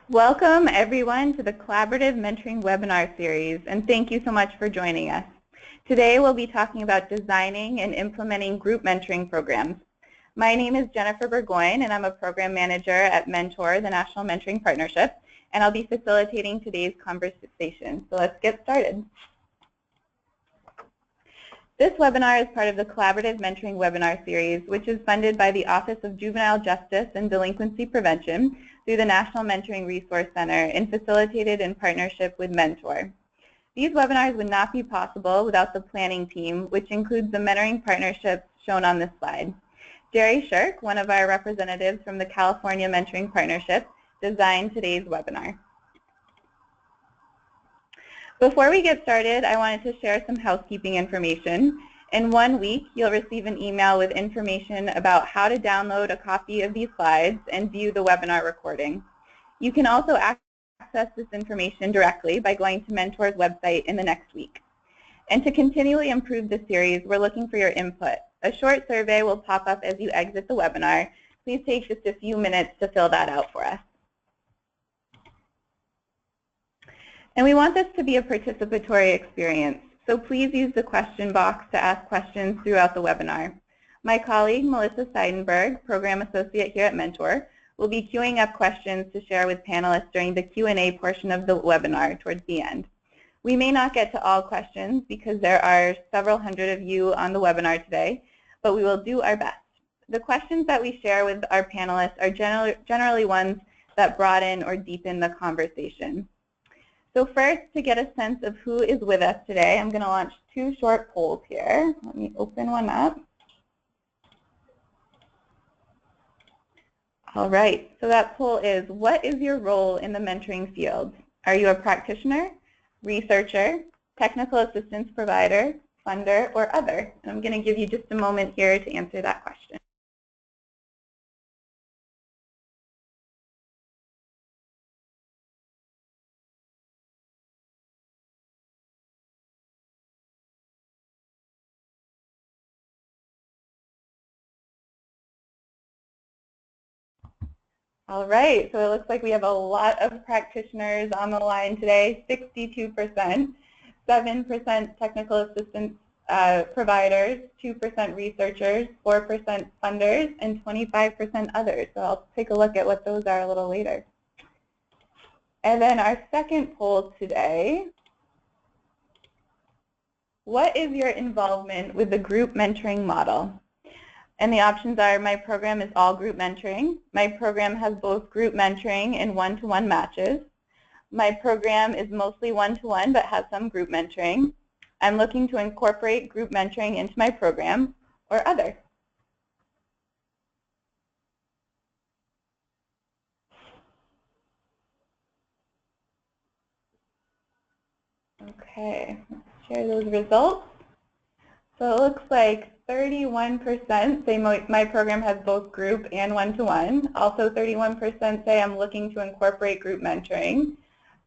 Welcome everyone to the Collaborative Mentoring Webinar Series, and thank you so much for joining us. Today we'll be talking about designing and implementing group mentoring programs. My name is Jennifer Burgoyne, and I'm a program manager at Mentor, the National Mentoring Partnership, and I'll be facilitating today's conversation. So let's get started. This webinar is part of the Collaborative Mentoring Webinar Series, which is funded by the Office of Juvenile Justice and Delinquency Prevention through the National Mentoring Resource Center and facilitated in partnership with Mentor. These webinars would not be possible without the planning team, which includes the mentoring partnerships shown on this slide. Jerry Sherk, one of our representatives from the California Mentoring Partnership, designed today's webinar. Before we get started, I wanted to share some housekeeping information. In 1 week, you'll receive an email with information about how to download a copy of these slides and view the webinar recording. You can also access this information directly by going to Mentor's website in the next week. And to continually improve the series, we're looking for your input. A short survey will pop up as you exit the webinar. Please take just a few minutes to fill that out for us. And we want this to be a participatory experience, so please use the question box to ask questions throughout the webinar. My colleague, Melissa Seidenberg, Program Associate here at Mentor, will be queuing up questions to share with panelists during the Q&A portion of the webinar towards the end. We may not get to all questions because there are several hundred of you on the webinar today, but we will do our best. The questions that we share with our panelists are generally ones that broaden or deepen the conversation. So first, to get a sense of who is with us today, I'm going to launch 2 short polls here. Let me open one up. All right, so that poll is, what is your role in the mentoring field? Are you a practitioner, researcher, technical assistance provider, funder, or other? And I'm going to give you just a moment here to answer that question. All right, so it looks like we have a lot of practitioners on the line today, 62%, 7% technical assistance providers, 2% researchers, 4% funders, and 25% others. So I'll take a look at what those are a little later. And then our second poll today, what is your involvement with the group mentoring model? And the options are, my program is all group mentoring. My program has both group mentoring and one-to-one matches. My program is mostly one-to-one but has some group mentoring. I'm looking to incorporate group mentoring into my program, or other. Okay, let's share those results. So it looks like 31% say my program has both group and one-to-one. Also 31% say I'm looking to incorporate group mentoring.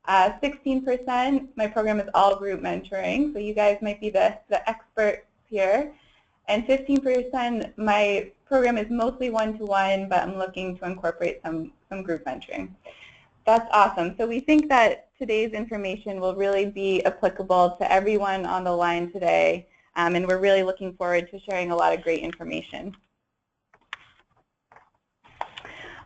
16% my program is all group mentoring, so you guys might be the experts here. And 15% my program is mostly one-to-one, but I'm looking to incorporate some group mentoring. That's awesome. So we think that today's information will really be applicable to everyone on the line today. And we're really looking forward to sharing a lot of great information.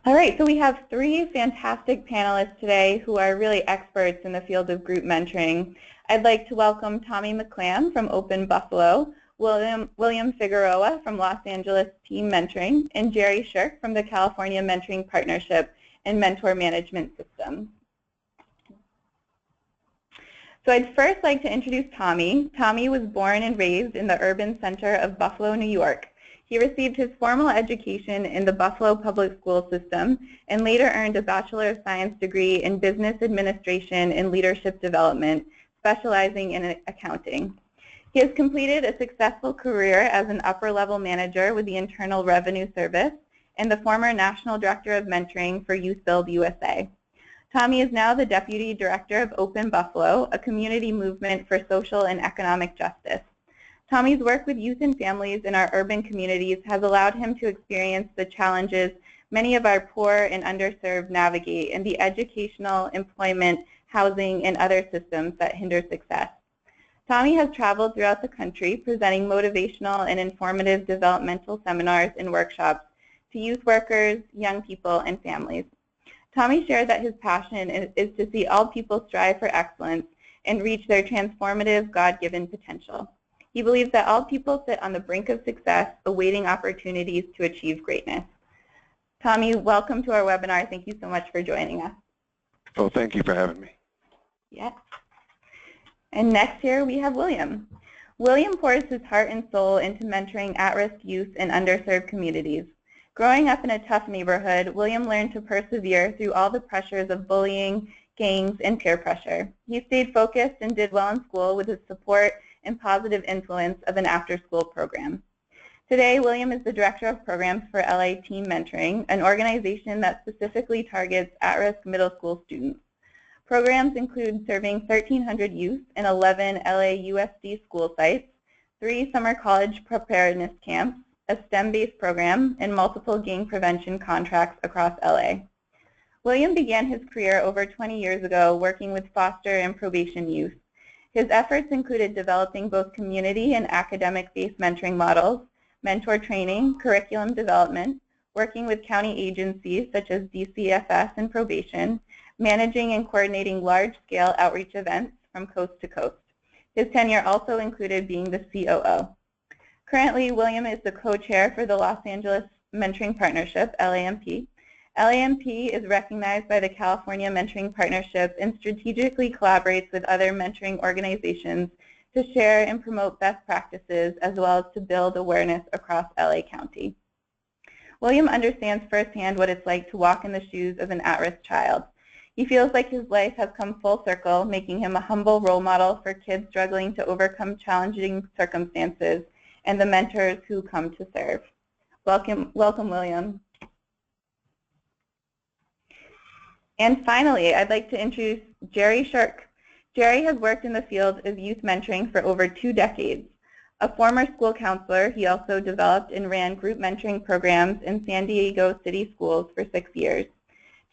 All right, so we have 3 fantastic panelists today who are really experts in the field of group mentoring. I'd like to welcome Tommy McClam from Open Buffalo, William Figueroa from Los Angeles Team Mentoring, and Jerry Sherk from the California Mentoring Partnership and Mentor Management System. So I'd first like to introduce Tommy. Tommy was born and raised in the urban center of Buffalo, New York. He received his formal education in the Buffalo public school system and later earned a Bachelor of Science degree in Business Administration and Leadership Development, specializing in accounting. He has completed a successful career as an upper-level manager with the Internal Revenue Service and the former National Director of Mentoring for YouthBuild USA. Tommy is now the Deputy Director of Open Buffalo, a community movement for social and economic justice. Tommy's work with youth and families in our urban communities has allowed him to experience the challenges many of our poor and underserved navigate, and the educational, employment, housing, and other systems that hinder success. Tommy has traveled throughout the country presenting motivational and informative developmental seminars and workshops to youth workers, young people, and families. Tommy shared that his passion is to see all people strive for excellence and reach their transformative, God-given potential. He believes that all people sit on the brink of success, awaiting opportunities to achieve greatness. Tommy, welcome to our webinar. Thank you so much for joining us. Oh, thank you for having me. Yes. And next here we have William. William pours his heart and soul into mentoring at-risk youth in underserved communities. Growing up in a tough neighborhood, William learned to persevere through all the pressures of bullying, gangs, and peer pressure. He stayed focused and did well in school with his support and positive influence of an after-school program. Today, William is the Director of Programs for LATM Mentoring, an organization that specifically targets at-risk middle school students. Programs include serving 1,300 youth in 11 LAUSD school sites, 3 summer college preparedness camps, a STEM-based program, and multiple gang prevention contracts across LA. William began his career over 20 years ago working with foster and probation youth. His efforts included developing both community and academic-based mentoring models, mentor training, curriculum development, working with county agencies such as DCFS and probation, managing and coordinating large-scale outreach events from coast to coast. His tenure also included being the COO. Currently, William is the co-chair for the Los Angeles Mentoring Partnership, LAMP. LAMP is recognized by the California Mentoring Partnership and strategically collaborates with other mentoring organizations to share and promote best practices as well as to build awareness across LA County. William understands firsthand what it's like to walk in the shoes of an at-risk child. He feels like his life has come full circle, making him a humble role model for kids struggling to overcome challenging circumstances and the mentors who come to serve. Welcome, William. And finally, I'd like to introduce Jerry Sherk. Jerry has worked in the field of youth mentoring for over 2 decades. A former school counselor, he also developed and ran group mentoring programs in San Diego City schools for 6 years.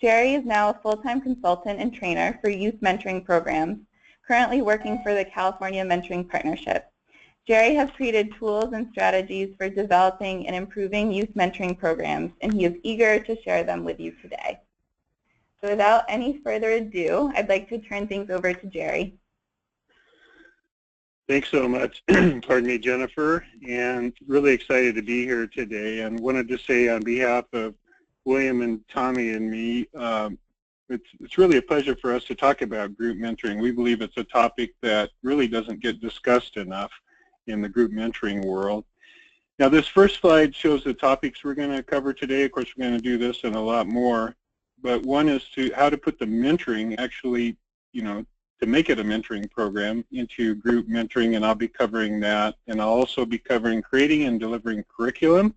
Jerry is now a full-time consultant and trainer for youth mentoring programs, currently working for the California Mentoring Partnership. Jerry has created tools and strategies for developing and improving youth mentoring programs, and he is eager to share them with you today. So without any further ado, I'd like to turn things over to Jerry. Thanks so much, pardon me, Jennifer, and really excited to be here today, and wanted to say on behalf of William and Tommy and me, it's really a pleasure for us to talk about group mentoring. We believe it's a topic that really doesn't get discussed enough in the group mentoring world. Now, this first slide shows the topics we're going to cover today. Of course, we're going to do this and a lot more, but one is how to put the mentoring actually, to make it a mentoring program into group mentoring, and I'll be covering that. And I'll also be covering creating and delivering curriculum.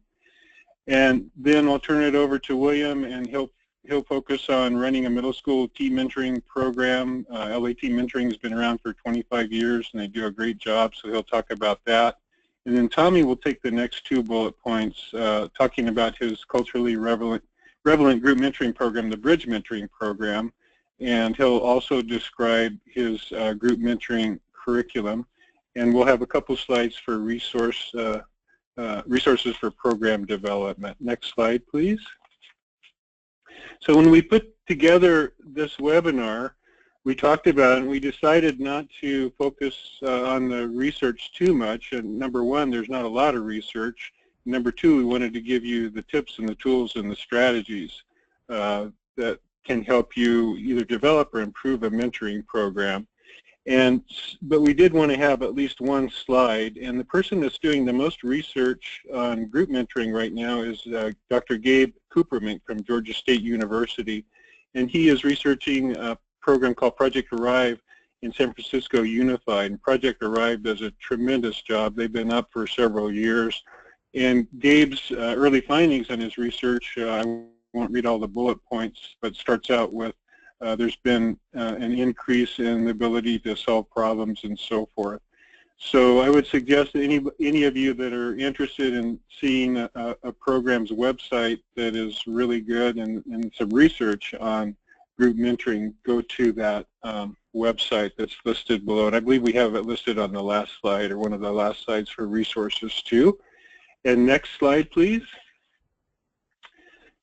And then I'll turn it over to William, and he'll focus on running a middle school team mentoring program. LAT Mentoring has been around for 25 years, and they do a great job, so he'll talk about that. And then Tommy will take the next 2 bullet points, talking about his culturally relevant group mentoring program, the Bridge Mentoring Program, and he'll also describe his group mentoring curriculum. And we'll have a couple slides for resources for program development. Next slide, please. So when we put together this webinar, we talked about it, and we decided not to focus on the research too much. And number one, there's not a lot of research. Number two, we wanted to give you the tips and the tools and the strategies that can help you either develop or improve a mentoring program. But we did want to have at least one slide, and the person that's doing the most research on group mentoring right now is Dr. Gabe Cooperman from Georgia State University, and he is researching a program called Project Arrive in San Francisco Unified, and Project Arrive does a tremendous job. They've been up for several years, and Gabe's early findings on his research, I won't read all the bullet points, but starts out with there's been an increase in the ability to solve problems and so forth. So I would suggest that any of you that are interested in seeing a program's website that is really good and some research on group mentoring, go to that website that's listed below. And I believe we have it listed on the last slide, or one of the last slides, for resources too. And next slide, please.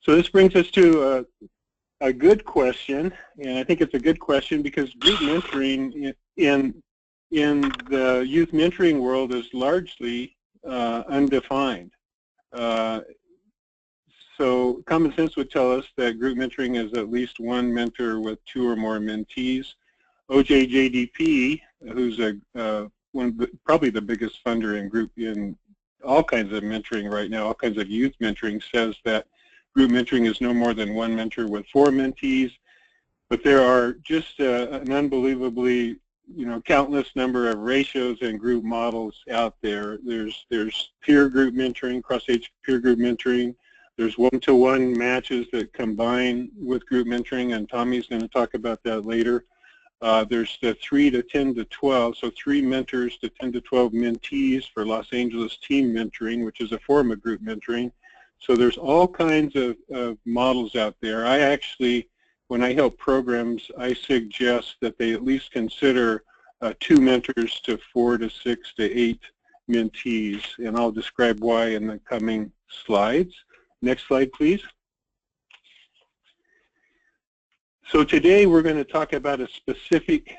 So this brings us to a good question, and I think it's a good question because group mentoring in the youth mentoring world is largely undefined. So common sense would tell us that group mentoring is at least one mentor with 2 or more mentees. OJJDP, who's probably the biggest funder in all kinds of mentoring right now, all kinds of youth mentoring, says that group mentoring is no more than one mentor with 4 mentees. But there are just an unbelievably countless number of ratios and group models out there. There's peer group mentoring, cross-age peer group mentoring. There's one-to-one matches that combine with group mentoring, and Tommy's going to talk about that later. There's the 3 to 10 to 12, so 3 mentors to 10 to 12 mentees for Los Angeles team mentoring, which is a form of group mentoring. So there's all kinds of models out there. I actually, when I help programs, I suggest that they at least consider 2 mentors to 4 to 6 to 8 mentees, and I'll describe why in the coming slides. Next slide, please. So today we're going to talk about a specific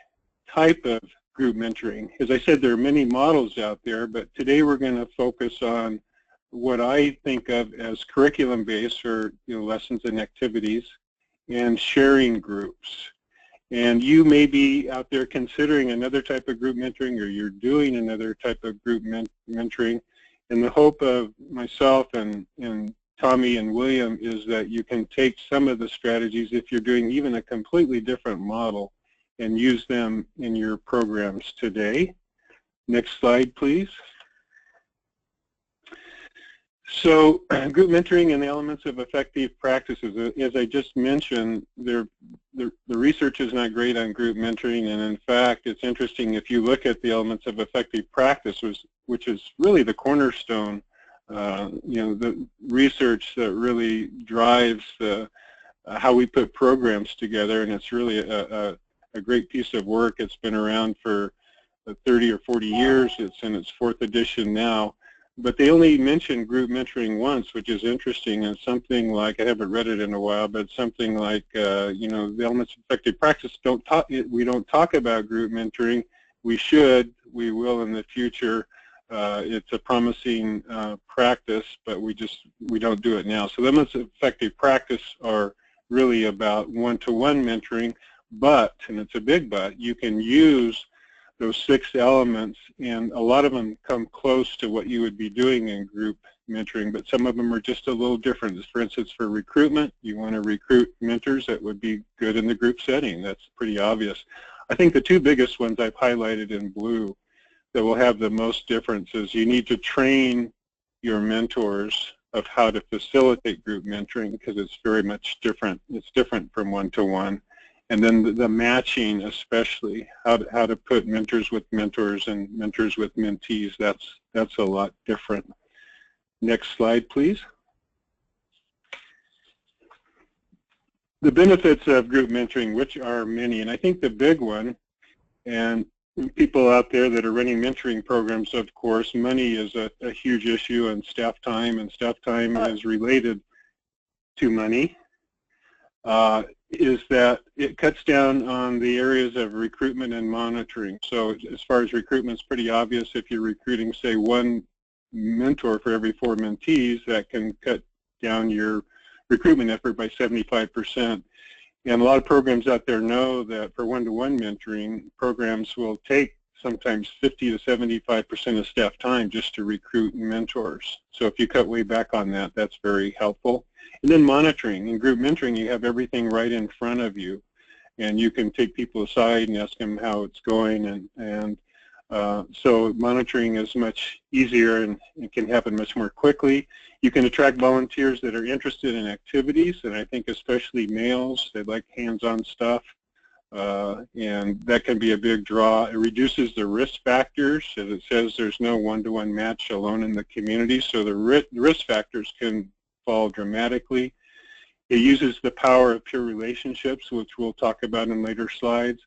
type of group mentoring. As I said, there are many models out there, but today we're going to focus on what I think of as curriculum-based, or lessons and activities, and sharing groups. And you may be out there considering another type of group mentoring, or you're doing another type of group mentoring. And the hope of myself and Tommy and William is that you can take some of the strategies, if you're doing even a completely different model, and use them in your programs today. Next slide, please. So group mentoring and the elements of effective practices. As I just mentioned, the research is not great on group mentoring, and in fact, it's interesting if you look at the elements of effective practices, which is really the cornerstone, the research that really drives how we put programs together, and it's really a great piece of work. It's been around for 30 or 40 years. It's in its 4th edition now. But they only mention group mentoring once, which is interesting, and something like, I haven't read it in a while, but something like, the elements of effective practice, we don't talk about group mentoring. We should, we will in the future. It's a promising practice, but we don't do it now. So the elements of effective practice are really about one-to-one mentoring, but, and it's a big but, you can use those 6 elements, and a lot of them come close to what you would be doing in group mentoring, but some of them are just a little different. For instance, for recruitment, you want to recruit mentors that would be good in the group setting. That's pretty obvious. I think the 2 biggest ones I've highlighted in blue that will have the most difference is you need to train your mentors of how to facilitate group mentoring, because it's very much different. It's different from one-to-one. And then the matching, especially, how to put mentors with mentors and mentors with mentees, that's a lot different. Next slide, please. The benefits of group mentoring, which are many, and I think the big one, and people out there that are running mentoring programs, of course, money is a huge issue, and staff time is related to money. Is that it cuts down on the areas of recruitment and monitoring. So as far as recruitment, it's pretty obvious. If you're recruiting, say, 1 mentor for every 4 mentees, that can cut down your recruitment effort by 75%. And a lot of programs out there know that for one-to-one mentoring, programs will take sometimes 50 to 75% of staff time just to recruit mentors. So if you cut way back on that, that's very helpful. And then monitoring. In group mentoring, you have everything right in front of you, and you can take people aside and ask them how it's going, and so monitoring is much easier, and it can happen much more quickly. You can attract volunteers that are interested in activities, and I think especially males, they like hands-on stuff. and that can be a big draw. It reduces the risk factors. As it says, there's no one-to-one match alone in the community, so the risk factors can fall dramatically. It uses the power of peer relationships, which we'll talk about in later slides.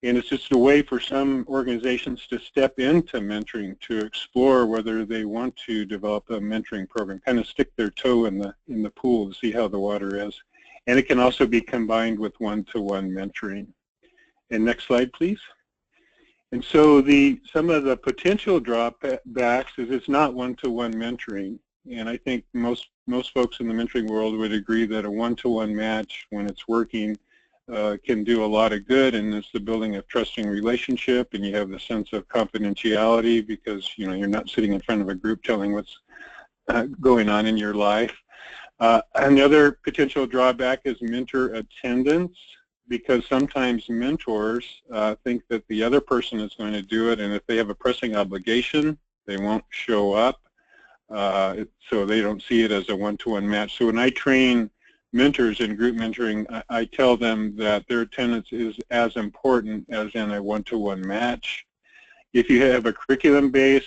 And it's just a way for some organizations to step into mentoring, to explore whether they want to develop a mentoring program, kind of stick their toe in the pool to see how the water is. And it can also be combined with one-to-one mentoring. And next slide, please. And so some of the potential drawbacks is it's not one-to-one mentoring. And I think most folks in the mentoring world would agree that a one-to-one match, when it's working, can do a lot of good, and it's the building of trusting relationship, and you have the sense of confidentiality because you're not sitting in front of a group telling what's going on in your life. Another potential drawback is mentor attendance, because sometimes mentors think that the other person is going to do it, and if they have a pressing obligation, they won't show up, so they don't see it as a one-to-one match. So when I train mentors in group mentoring, I tell them that their attendance is as important as in a one-to-one match. If you have a curriculum-based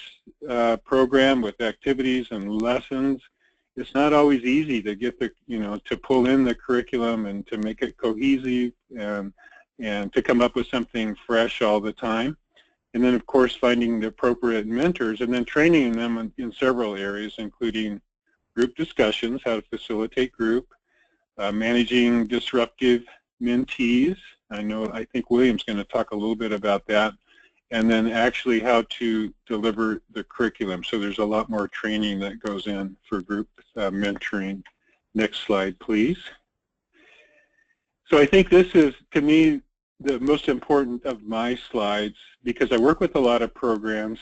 program with activities and lessons, it's not always easy to get to pull in the curriculum and to make it cohesive and to come up with something fresh all the time. And then, of course, finding the appropriate mentors and then training them in several areas, including group discussions, how to facilitate group, managing disruptive mentees. I think William's going to talk a little bit about that. And then actually how to deliver the curriculum. So there's a lot more training that goes in for group mentoring. Next slide, please. So I think this is, to me, the most important of my slides, because I work with a lot of programs,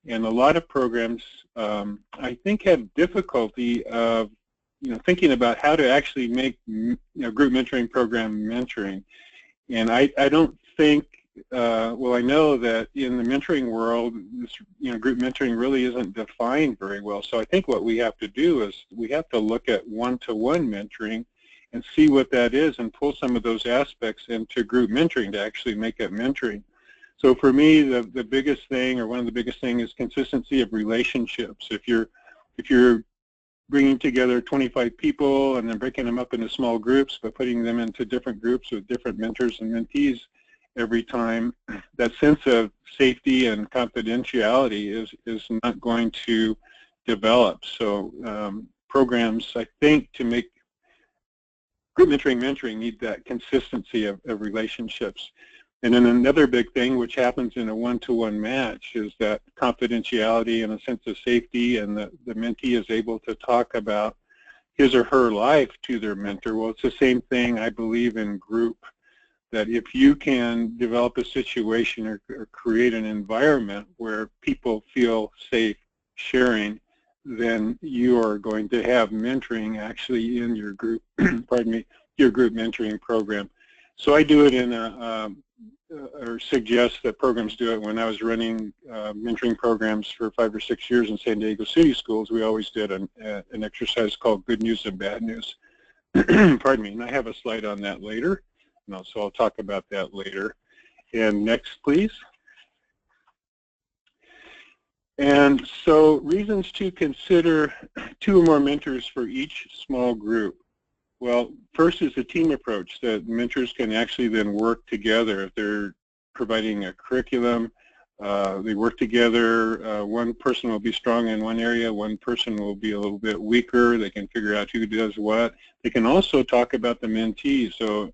and a lot of programs I think have difficulty of thinking about how to actually make group mentoring program mentoring. And I don't think, well, I know that in the mentoring world, this, group mentoring really isn't defined very well. So I think what we have to do is we have to look at one-to-one mentoring and see what that is and pull some of those aspects into group mentoring to actually make it mentoring. So for me, the biggest thing, or one of the biggest things, is consistency of relationships. If you're bringing together 25 people and then breaking them up into small groups, but putting them into different groups with different mentors and mentees every time, that sense of safety and confidentiality is not going to develop. So programs, I think, to make group mentoring need that consistency of relationships. And then another big thing which happens in a one-to-one match is that confidentiality and a sense of safety, and the mentee is able to talk about his or her life to their mentor. Well, it's the same thing, I believe, in group, that if you can develop a situation or create an environment where people feel safe sharing, then you are going to have mentoring actually in your group, pardon me, your group mentoring program. So I do it in or suggest that programs do it. When I was running mentoring programs for 5 or 6 years in San Diego City schools, we always did an exercise called Good News and Bad News. Pardon me, and I have a slide on that later, so I'll talk about that later. And next, please. And so reasons to consider 2 or more mentors for each small group. Well, first is the team approach, that mentors can actually then work together. If they're providing a curriculum, they work together. One person will be strong in one area, one person will be a little bit weaker. They can figure out who does what. They can also talk about the mentee. So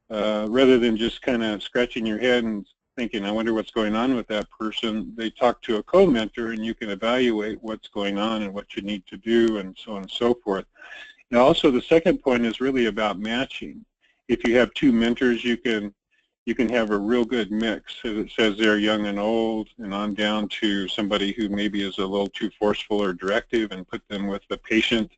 rather than just kind of scratching your head and thinking, I wonder what's going on with that person, they talk to a co-mentor, and you can evaluate what's going on and what you need to do, and so on and so forth. Now, also, the second point is really about matching. If you have 2 mentors, you can have a real good mix. As it says they're young and old, and on down to somebody who maybe is a little too forceful or directive, and put them with the patient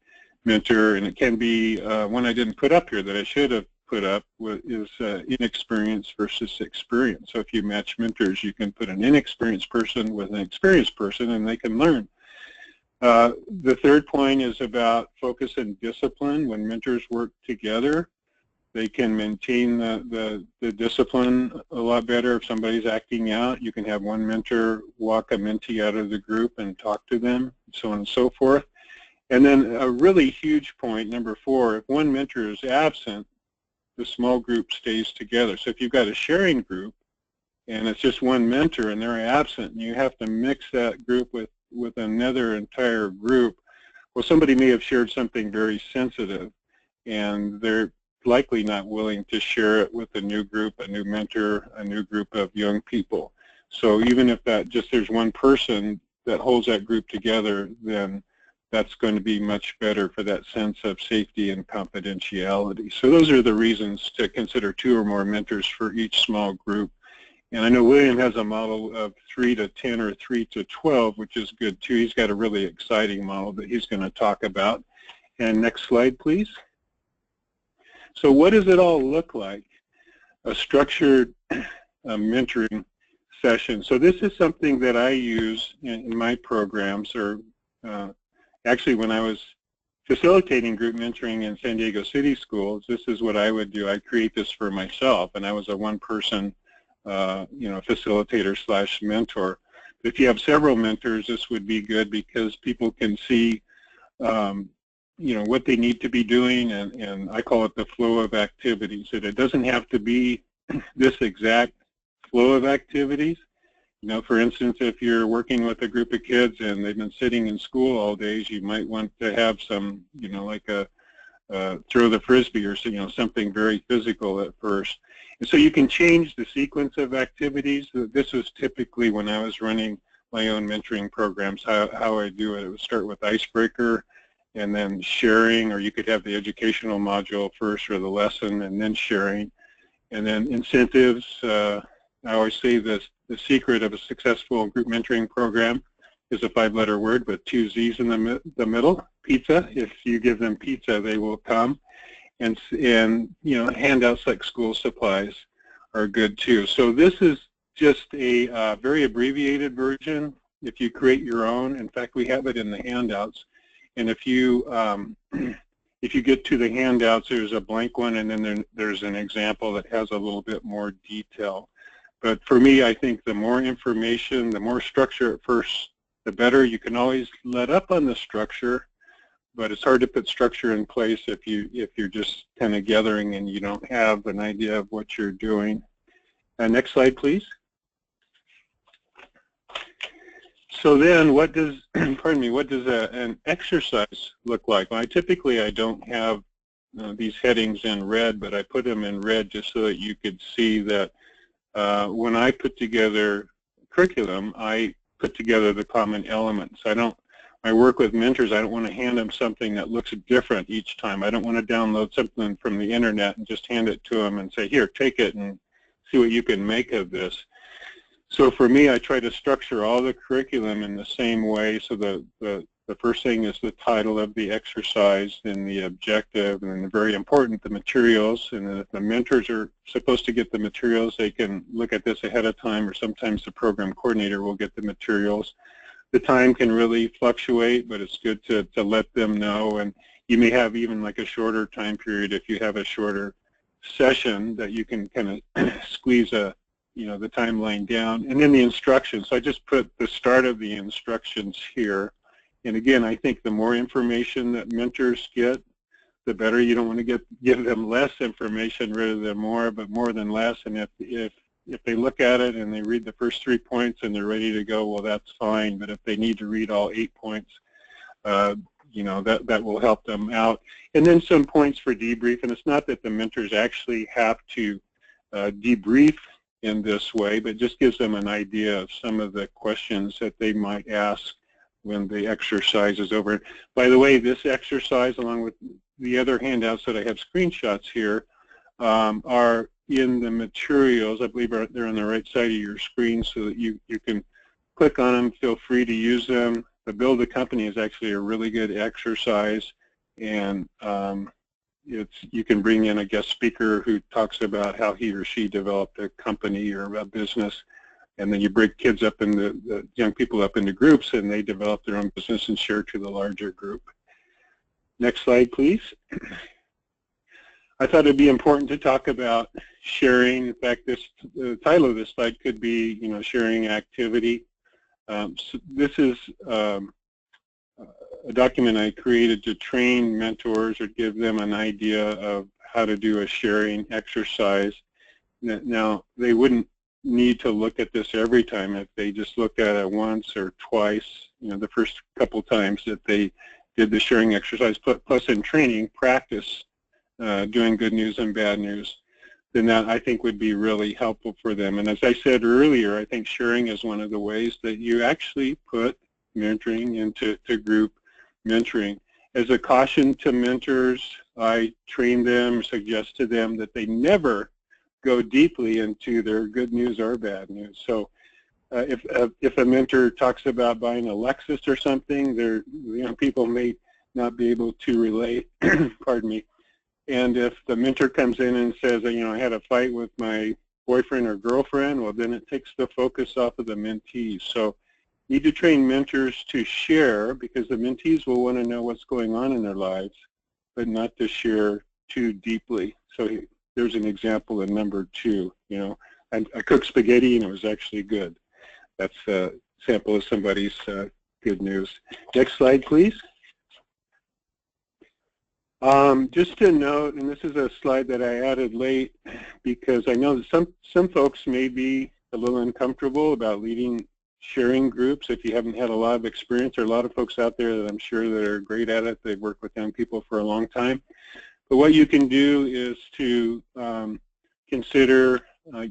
mentor. And it can be one I didn't put up here that I should have put up is inexperience versus experience. So if you match mentors, you can put an inexperienced person with an experienced person, and they can learn. The third point is about focus and discipline. When mentors work together, They can maintain the discipline a lot better if somebody's acting out. You can have one mentor walk a mentee out of the group and talk to them, so on and so forth. And then a really huge point, number 4, if one mentor is absent, the small group stays together. So if you've got a sharing group and it's just one mentor and they're absent and you have to mix that group with another entire group, well, somebody may have shared something very sensitive and they're likely not willing to share it with a new group, a new mentor, a new group of young people. So even if there's one person that holds that group together, then that's going to be much better for that sense of safety and confidentiality. So those are the reasons to consider 2 or more mentors for each small group. And I know William has a model of 3 to 10 or 3 to 12, which is good too. He's got a really exciting model that he's going to talk about. And next slide, please. So what does it all look like? A structured mentoring session. So this is something that I use in my programs, or actually when I was facilitating group mentoring in San Diego City schools, this is what I would do. I'd create this for myself, and I was a one-person facilitator / mentor. If you have several mentors, this would be good because people can see what they need to be doing, and I call it the flow of activities. That it doesn't have to be this exact flow of activities. For instance, if you're working with a group of kids and they've been sitting in school all days, you might want to have some, like a throw the frisbee or something very physical at first. And so you can change the sequence of activities. This was typically when I was running my own mentoring programs, how I do it. It would start with icebreaker and then sharing, or you could have the educational module first or the lesson and then sharing. And then incentives. I always say this, the secret of a successful group mentoring program is a 5-letter word with 2 Z's in the middle, pizza. If you give them pizza, they will come. And handouts like school supplies are good too. So this is just a very abbreviated version. If you create your own, in fact, we have it in the handouts. And if you get to the handouts, there's a blank one, and then there's an example that has a little bit more detail. But for me, I think the more information, the more structure at first, the better. You can always let up on the structure, but it's hard to put structure in place if you're just kind of gathering and you don't have an idea of what you're doing. Next slide, please. So then, what does an exercise look like? Well, I don't have these headings in red, but I put them in red just so that you could see that when I put together curriculum, I put together the common elements. I work with mentors, I don't want to hand them something that looks different each time. I don't want to download something from the internet and just hand it to them and say, here, take it and see what you can make of this. So for me, I try to structure all the curriculum in the same way. So the first thing is the title of the exercise, then the objective, and then very important, the materials. And then if the mentors are supposed to get the materials, they can look at this ahead of time, or sometimes the program coordinator will get the materials. The time can really fluctuate, but it's good to let them know. And you may have even like a shorter time period if you have a shorter session that you can kind of squeeze the timeline down. And then the instructions. So I just put the start of the instructions here. And again, I think the more information that mentors get, the better. You don't want to give them less information rather than more, but more than less. And if they look at it and they read the first 3 points and they're ready to go, well, that's fine. But if they need to read all 8 points, that will help them out. And then some points for debrief. And it's not that the mentors actually have to debrief in this way, but just gives them an idea of some of the questions that they might ask when the exercise is over. By the way, this exercise, along with the other handouts that I have screenshots here, are in the materials. I believe they're on the right side of your screen so that you can click on them, feel free to use them. The Build a Company is actually a really good exercise, and you can bring in a guest speaker who talks about how he or she developed a company or a business, and then you break kids up into the young people up into groups, and they develop their own business and share to the larger group. Next slide, please. I thought it'd be important to talk about sharing. In fact, the title of this slide could be, sharing activity. So this is a document I created to train mentors or give them an idea of how to do a sharing exercise. Now, they wouldn't need to look at this every time. If they just looked at it once or twice, the first couple times that they did the sharing exercise, plus in training, practice doing good news and bad news, then that I think would be really helpful for them. And as I said earlier, I think sharing is one of the ways that you actually put mentoring into group mentoring. As a caution to mentors, I train them, suggest to them that they never go deeply into their good news or bad news. So if a mentor talks about buying a Lexus or something, people may not be able to relate, pardon me. And if the mentor comes in and says, I had a fight with my boyfriend or girlfriend, well, then it takes the focus off of the mentees. So you need to train mentors to share, because the mentees will want to know what's going on in their lives, but not to share too deeply. So there's an example in number 2. I cooked spaghetti and it was actually good. That's a sample of somebody's good news. Next slide, please. Just to note, and this is a slide that I added late because I know that some folks may be a little uncomfortable about leading sharing groups if you haven't had a lot of experience. There are a lot of folks out there that I'm sure that are great at it. They've worked with young people for a long time. But what you can do is to consider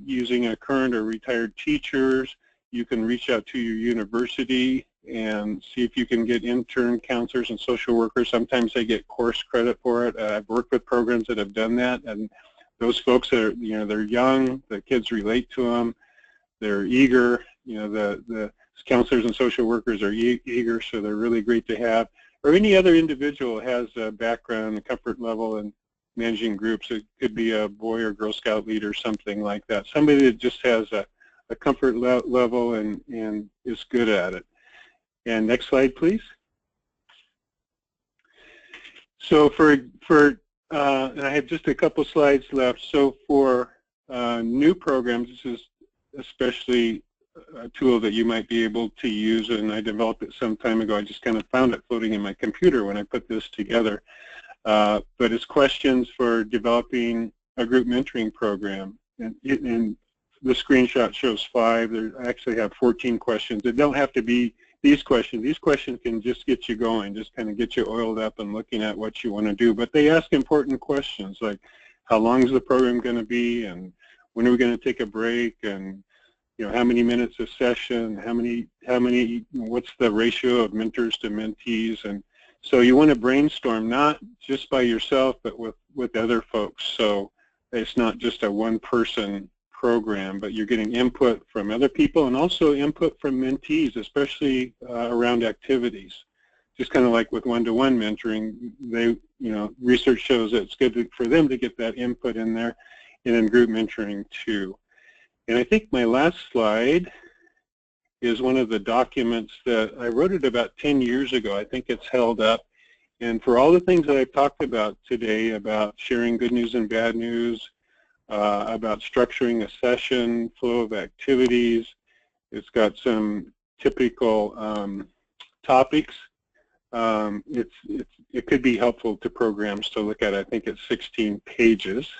using a current or retired teachers. You can reach out to your university and see if you can get intern counselors and social workers. Sometimes they get course credit for it. I've worked with programs that have done that, and those folks are, they're young, the kids relate to them, they're eager, the counselors and social workers are eager, so they're really great to have. Or any other individual has a background, a comfort level in managing groups. It could be a Boy or Girl Scout leader, something like that. Somebody that just has a comfort level and is good at it. And next slide, please. So and I have just a couple slides left. So for new programs, this is especially a tool that you might be able to use, and I developed it some time ago. I just kind of found it floating in my computer when I put this together. But it's questions for developing a group mentoring program. And the screenshot shows 5. I actually have 14 questions. They don't have to be these questions. These questions can just get you going, just kind of get you oiled up and looking at what you want to do. But they ask important questions like, how long is the program going to be, and when are we going to take a break, and how many minutes a session, what's the ratio of mentors to mentees. And so you want to brainstorm not just by yourself, but with other folks. So it's not just a one-person program, but you're getting input from other people and also input from mentees, especially around activities. Just kind of like with one-to-one mentoring, research shows that it's good for them to get that input in there, and in group mentoring too. And I think my last slide is one of the documents that I wrote it about 10 years ago. I think it's held up. And for all the things that I've talked about today, about sharing good news and bad news, about structuring a session, flow of activities, it's got some typical topics. It could be helpful to programs to look at. I think it's 16 pages.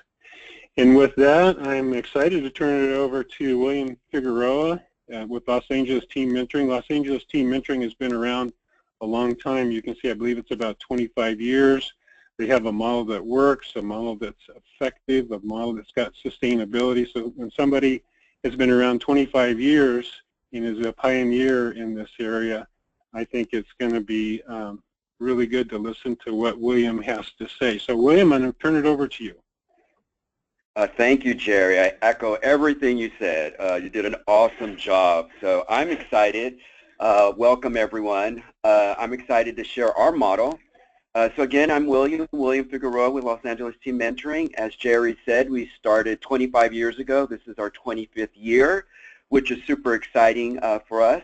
And with that, I'm excited to turn it over to William Figueroa with Los Angeles Team Mentoring. Los Angeles Team Mentoring has been around a long time. You can see, I believe it's about 25 years. They have a model that works, a model that's effective, a model that's got sustainability. So when somebody has been around 25 years and is a pioneer in this area, I think it's going to be really good to listen to what William has to say. So William, I'm going to turn it over to you. Thank you, Jerry. I echo everything you said. You did an awesome job. So I'm excited. Welcome, everyone. I'm excited to share our model. So again, I'm William Figueroa with Los Angeles Team Mentoring. As Jerry said, we started 25 years ago. This is our 25th year, which is super exciting for us.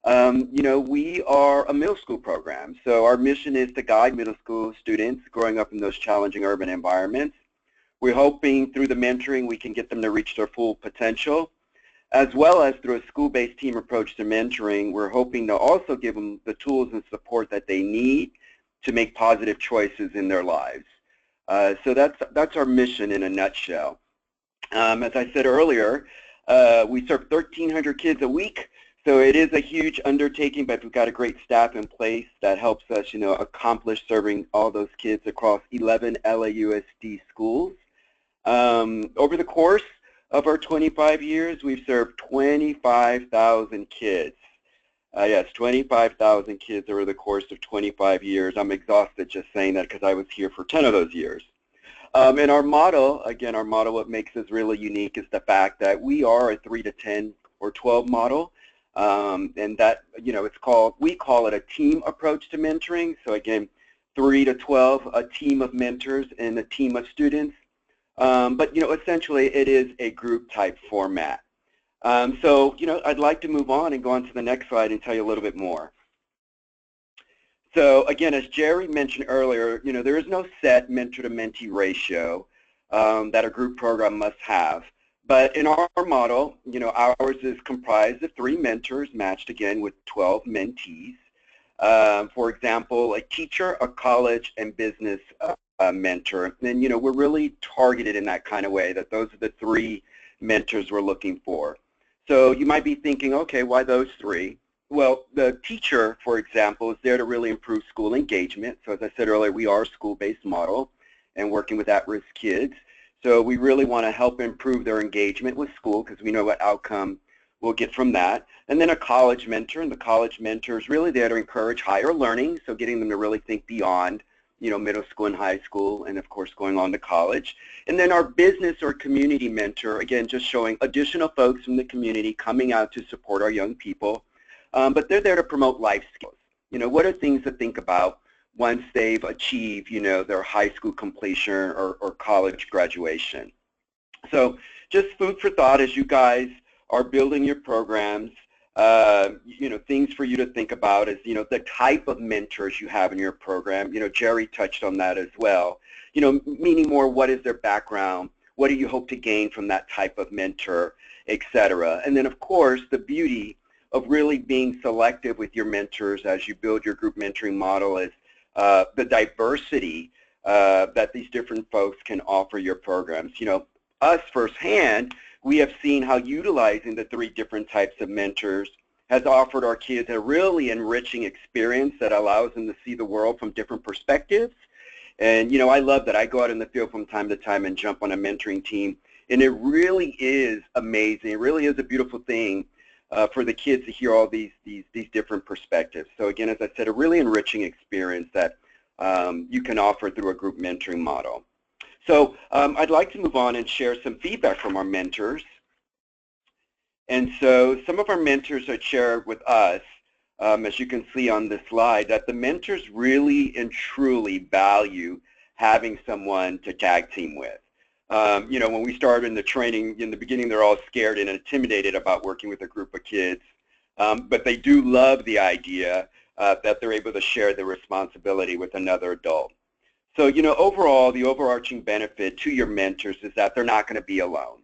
We are a middle school program. So our mission is to guide middle school students growing up in those challenging urban environments. We're hoping through the mentoring we can get them to reach their full potential, as well as through a school-based team approach to mentoring. We're hoping to also give them the tools and support that they need to make positive choices in their lives. So that's our mission in a nutshell. As I said earlier, we serve 1,300 kids a week, so it is a huge undertaking, but we've got a great staff in place that helps us, accomplish serving all those kids across 11 LAUSD schools. Over the course of our 25 years, we've served 25,000 kids. Yes, 25,000 kids over the course of 25 years. I'm exhausted just saying that because I was here for 10 of those years. And our model, again, what makes us really unique is the fact that we are a 3 to 10 or 12 model. And that, we call it a team approach to mentoring. So again, 3 to 12, a team of mentors and a team of students. But, essentially it is a group type format. So, I'd like to move on and go on to the next slide and tell you a little bit more. So again, as Jerry mentioned earlier, there is no set mentor-to-mentee ratio that a group program must have. But in our model, ours is comprised of 3 mentors matched again with 12 mentees. For example, a teacher, a college, and business mentor. And we're really targeted in that kind of way, that those are the 3 mentors we're looking for. So you might be thinking, okay, why those 3? Well, the teacher, for example, is there to really improve school engagement. So as I said earlier, we are a school-based model and working with at-risk kids. So we really want to help improve their engagement with school because we know what outcome we'll get from that. And then a college mentor, and the college mentor is really there to encourage higher learning, so getting them to really think beyond, middle school and high school, and of course going on to college. And then our business or community mentor, again, just showing additional folks from the community coming out to support our young people. But they're there to promote life skills. What are things to think about once they've achieved, their high school completion or college graduation. So just food for thought as you guys are building your programs. Things for you to think about is, the type of mentors you have in your program. Jerry touched on that as well. Meaning more, what is their background? What do you hope to gain from that type of mentor, etc. And then, of course, the beauty of really being selective with your mentors as you build your group mentoring model is the diversity that these different folks can offer your programs. Us firsthand, we have seen how utilizing the 3 different types of mentors has offered our kids a really enriching experience that allows them to see the world from different perspectives. And, I love that. I go out in the field from time to time and jump on a mentoring team, and it really is amazing. It really is a beautiful thing for the kids to hear all these different perspectives. So again, as I said, a really enriching experience that you can offer through a group mentoring model. So I'd like to move on and share some feedback from our mentors. And so some of our mentors had shared with us, as you can see on this slide, that the mentors really and truly value having someone to tag team with. When we started in the training, in the beginning, they're all scared and intimidated about working with a group of kids. But they do love the idea that they're able to share the responsibility with another adult. So, overall, the overarching benefit to your mentors is that they're not going to be alone.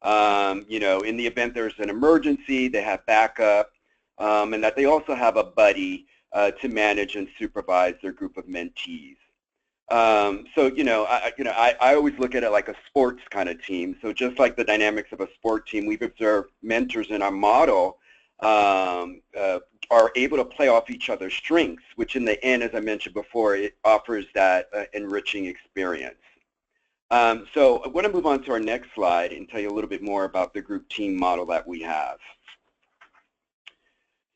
In the event there's an emergency, they have backup, and that they also have a buddy to manage and supervise their group of mentees. So, I always look at it like a sports kind of team. So just like the dynamics of a sport team, we've observed mentors in our model are able to play off each other's strengths, which in the end, as I mentioned before, it offers that enriching experience. So I want to move on to our next slide and tell you a little bit more about the group team model that we have.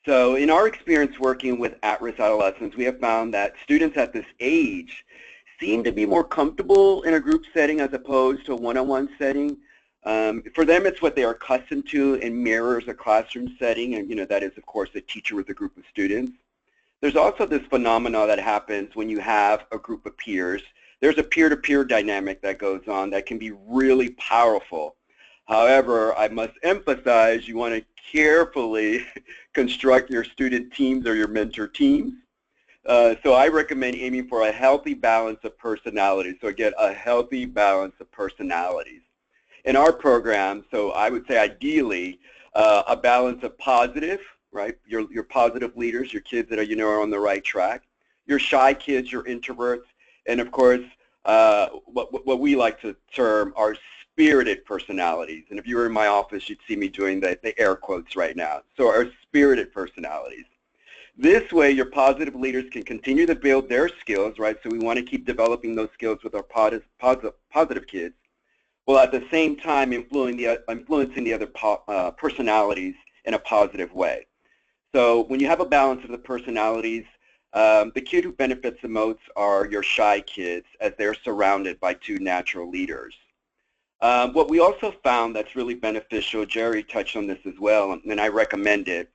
So in our experience working with at-risk adolescents, we have found that students at this age seem to be more comfortable in a group setting as opposed to a one-on-one setting. For them, it's what they are accustomed to and mirrors a classroom setting, and that is, of course, a teacher with a group of students. There's also this phenomenon that happens when you have a group of peers. There's a peer-to-peer dynamic that goes on that can be really powerful. However, I must emphasize you want to carefully construct your student teams or your mentor teams. So I recommend aiming for a healthy balance of personalities. So again, a healthy balance of personalities. In our program, so I would say ideally a balance of positive, right? Your positive leaders, your kids that are, are on the right track. Your shy kids, your introverts, and of course, what we like to term are spirited personalities. And if you were in my office, you'd see me doing the air quotes right now. So our spirited personalities. This way, your positive leaders can continue to build their skills, right? So we want to keep developing those skills with our positive kids, while at the same time influencing the other personalities in a positive way. So when you have a balance of the personalities, the kid who benefits the most are your shy kids, as they're surrounded by two natural leaders. What we also found that's really beneficial, Jerry touched on this as well, and I recommend it,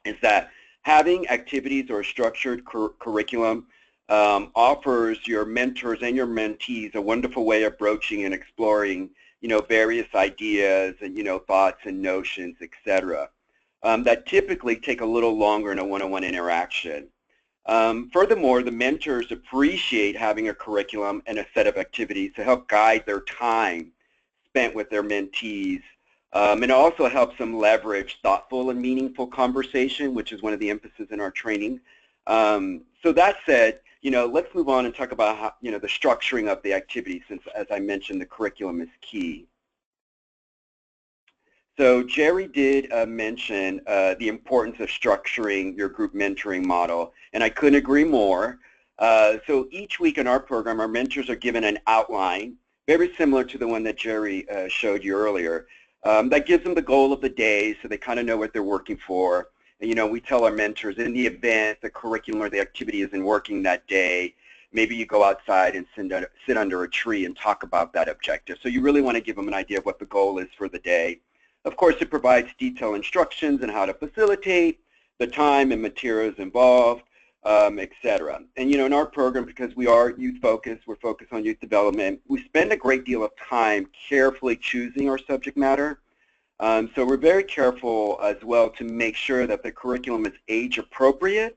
is that having activities or a structured curriculum offers your mentors and your mentees a wonderful way of broaching and exploring, various ideas and, thoughts and notions, etc. That typically take a little longer in a one-on-one interaction. Furthermore, the mentors appreciate having a curriculum and a set of activities to help guide their time spent with their mentees. And it also helps them leverage thoughtful and meaningful conversation, which is one of the emphasis in our training. So that said, let's move on and talk about how, the structuring of the activity, since, as I mentioned, the curriculum is key. So Jerry did mention the importance of structuring your group mentoring model, and I couldn't agree more. So each week in our program, our mentors are given an outline, very similar to the one that Jerry showed you earlier. That gives them the goal of the day, so they kind of know what they're working for. And, we tell our mentors, in the event the curriculum or the activity isn't working that day, maybe you go outside and sit under a tree and talk about that objective. So you really want to give them an idea of what the goal is for the day. Of course, it provides detailed instructions on how to facilitate, the time and materials involved, etc. And, in our program, because we are youth-focused, we're focused on youth development, we spend a great deal of time carefully choosing our subject matter. So we're very careful as well to make sure that the curriculum is age-appropriate,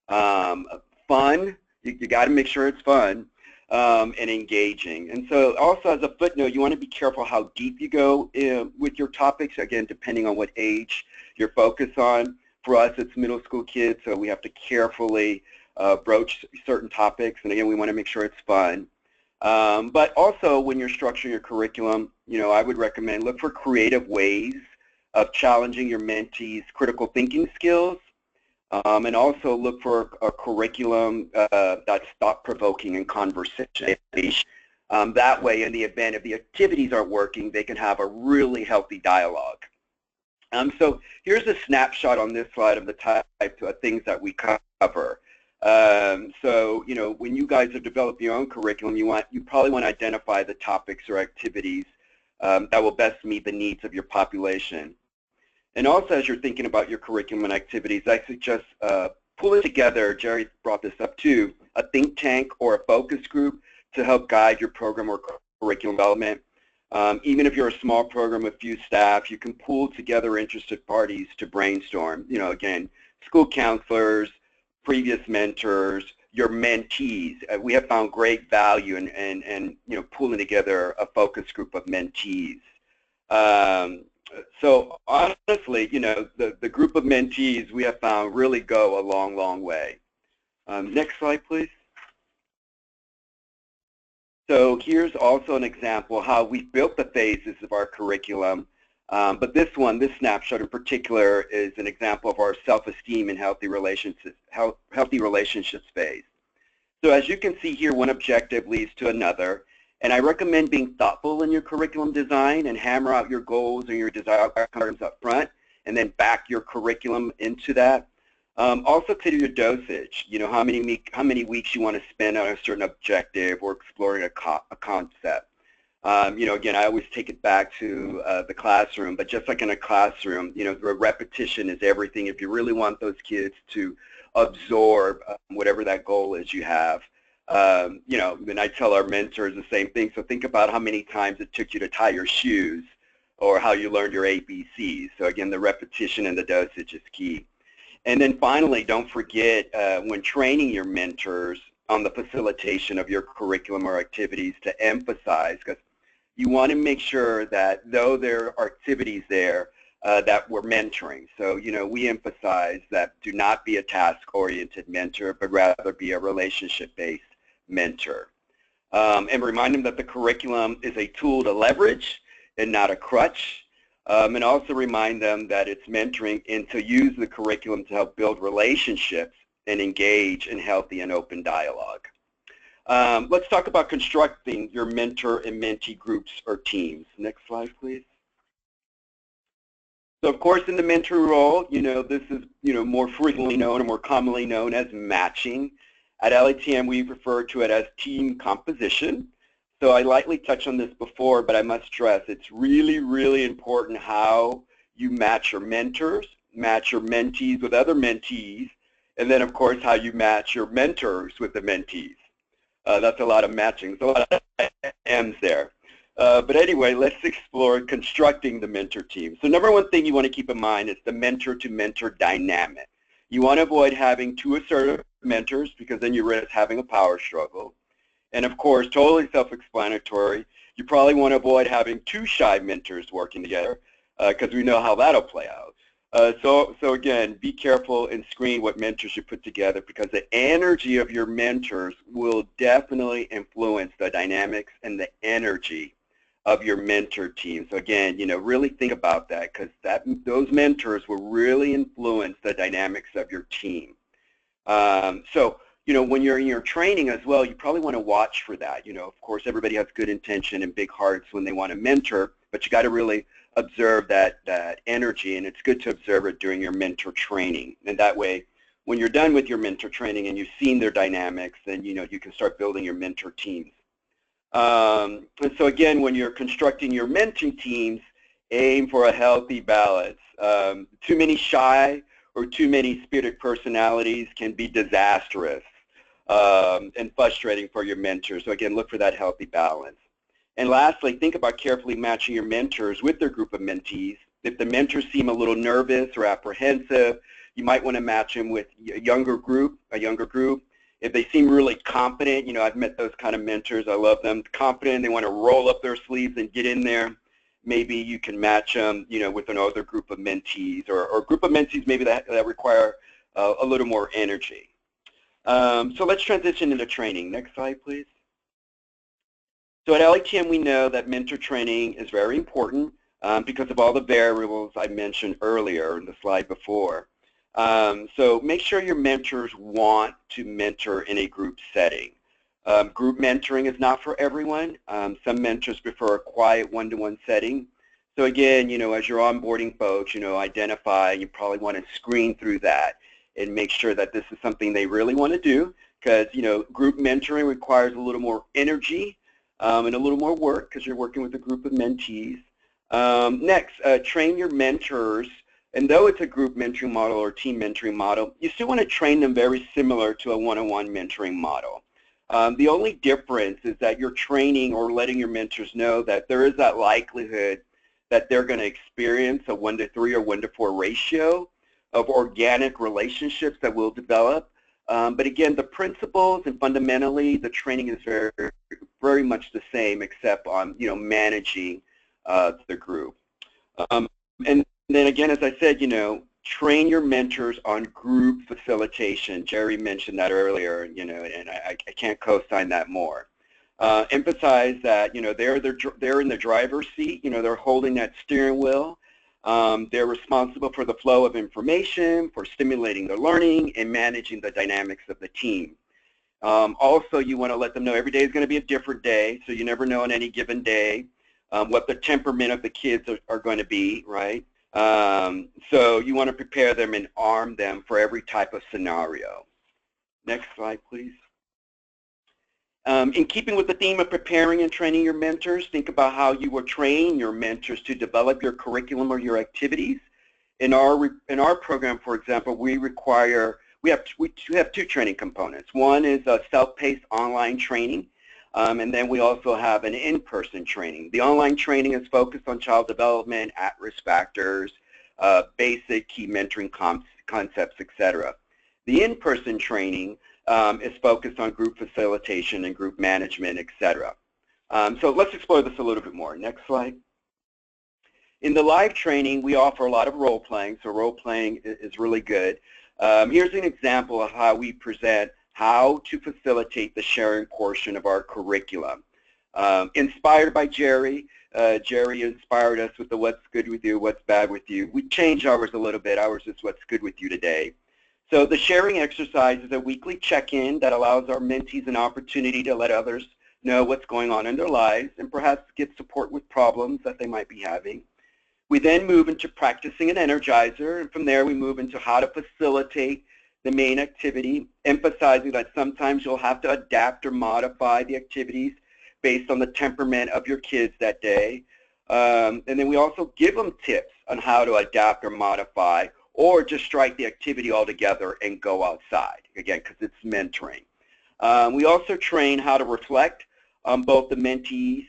fun. You got to make sure it's fun, and engaging. And so also as a footnote, you want to be careful how deep you go with your topics, again, depending on what age you're focused on. For us, it's middle school kids, so we have to carefully broach certain topics, and again, we want to make sure it's fun. But also, when you're structuring your curriculum, I would recommend look for creative ways of challenging your mentees' critical thinking skills, and also look for a curriculum that's thought-provoking and conversation. That way, in the event if the activities aren't working, they can have a really healthy dialogue. So here's a snapshot on this slide of the type of things that we cover. So, when you guys are developing your own curriculum, you probably want to identify the topics or activities that will best meet the needs of your population. And also, as you're thinking about your curriculum and activities, I suggest pulling together, Jerry brought this up too, a think tank or a focus group to help guide your program or curriculum development. Even if you're a small program with few staff, you can pull together interested parties to brainstorm. Again, school counselors, previous mentors, your mentees. We have found great value in pulling together a focus group of mentees. So honestly, the group of mentees we have found really go a long, long way. Next slide, please. So here's also an example how we built the phases of our curriculum. But this snapshot in particular, is an example of our self-esteem and healthy relationships phase. So as you can see here, one objective leads to another. And I recommend being thoughtful in your curriculum design and hammer out your goals and your desired outcomes up front, and then back your curriculum into that. Also consider your dosage, how many weeks you want to spend on a certain objective or exploring a concept. Again, I always take it back to the classroom, but just like in a classroom, the repetition is everything. If you really want those kids to absorb whatever that goal is you have, and I tell our mentors the same thing. So think about how many times it took you to tie your shoes, or how you learned your ABCs. So again, the repetition and the dosage is key. And then finally, don't forget when training your mentors on the facilitation of your curriculum or activities to emphasize, because you want to make sure that though there are activities there that we're mentoring. So, we emphasize that do not be a task-oriented mentor, but rather be a relationship-based mentor. And remind them that the curriculum is a tool to leverage and not a crutch. And also remind them that it's mentoring and to use the curriculum to help build relationships and engage in healthy and open dialogue. Let's talk about constructing your mentor and mentee groups or teams. Next slide, please. So, of course, in the mentor role, this is, more frequently known or more commonly known as matching. At LATM, we refer to it as team composition. So I lightly touched on this before, but I must stress it's really, really important how you match your mentors, match your mentees with other mentees, and then, of course, how you match your mentors with the mentees. That's a lot of matching, so a lot of M's there. But anyway, let's explore constructing the mentor team. So number one thing you want to keep in mind is the mentor-to-mentor dynamic. You want to avoid having two assertive mentors because then you risk having a power struggle. And of course, totally self-explanatory, you probably want to avoid having two shy mentors working together because we know how that'll play out. So again, be careful and screen what mentors you put together because the energy of your mentors will definitely influence the dynamics and the energy of your mentor team. So again, really think about that because those mentors will really influence the dynamics of your team. When you're in your training as well, you probably want to watch for that. Of course, everybody has good intention and big hearts when they want to mentor, but you got to really observe that energy, and it's good to observe it during your mentor training. And that way, when you're done with your mentor training and you've seen their dynamics, then you can start building your mentor teams. And so again, when you're constructing your mentoring teams, aim for a healthy balance. Too many shy or too many spirited personalities can be disastrous and frustrating for your mentors. So again, look for that healthy balance. And lastly, think about carefully matching your mentors with their group of mentees. If the mentors seem a little nervous or apprehensive, you might want to match them with a younger group. If they seem really confident, I've met those kind of mentors. I love them. Confident, they want to roll up their sleeves and get in there. Maybe you can match them, with another group of mentees or a group of mentees maybe that require a little more energy. So let's transition into training. Next slide, please. So at LATM, we know that mentor training is very important because of all the variables I mentioned earlier in the slide before. So make sure your mentors want to mentor in a group setting. Group mentoring is not for everyone. Some mentors prefer a quiet one-to-one setting. So again, as you're onboarding folks, identify, you probably want to screen through that and make sure that this is something they really want to do because, group mentoring requires a little more energy and a little more work because you're working with a group of mentees. Next, train your mentors. And though it's a group mentoring model or team mentoring model, you still want to train them very similar to a one-on-one mentoring model. The only difference is that you're training or letting your mentors know that there is that likelihood that they're going to experience a 1-to-3 or 1-to-4 ratio of organic relationships that will develop. But again, the principles and fundamentally the training is very, very much the same except on, managing the group. And then again, as I said, train your mentors on group facilitation. Jerry mentioned that earlier, and I can't co-sign that more. Emphasize that, they're in the driver's seat, they're holding that steering wheel. They're responsible for the flow of information, for stimulating their learning, and managing the dynamics of the team. Also, you want to let them know every day is going to be a different day, so you never know on any given day what the temperament of the kids are going to be, right? So you want to prepare them and arm them for every type of scenario. Next slide, please. In keeping with the theme of preparing and training your mentors, think about how you will train your mentors to develop your curriculum or your activities. In our program, for example, we have two training components. One is a self-paced online training, and then we also have an in-person training. The online training is focused on child development, at-risk factors, basic key mentoring concepts, etc. The in-person training is focused on group facilitation and group management, etc. So let's explore this a little bit more. Next slide. In the live training, we offer a lot of role-playing, so role-playing is really good. Here's an example of how we present how to facilitate the sharing portion of our curriculum. Inspired by Jerry. Jerry inspired us with the what's good with you, what's bad with you. We changed ours a little bit. Ours is what's good with you today. So the sharing exercise is a weekly check-in that allows our mentees an opportunity to let others know what's going on in their lives and perhaps get support with problems that they might be having. We then move into practicing an energizer, and from there we move into how to facilitate the main activity, emphasizing that sometimes you'll have to adapt or modify the activities based on the temperament of your kids that day. And then we also give them tips on how to adapt or modify or just strike the activity altogether and go outside, again, because it's mentoring. We also train how to reflect on both the mentees'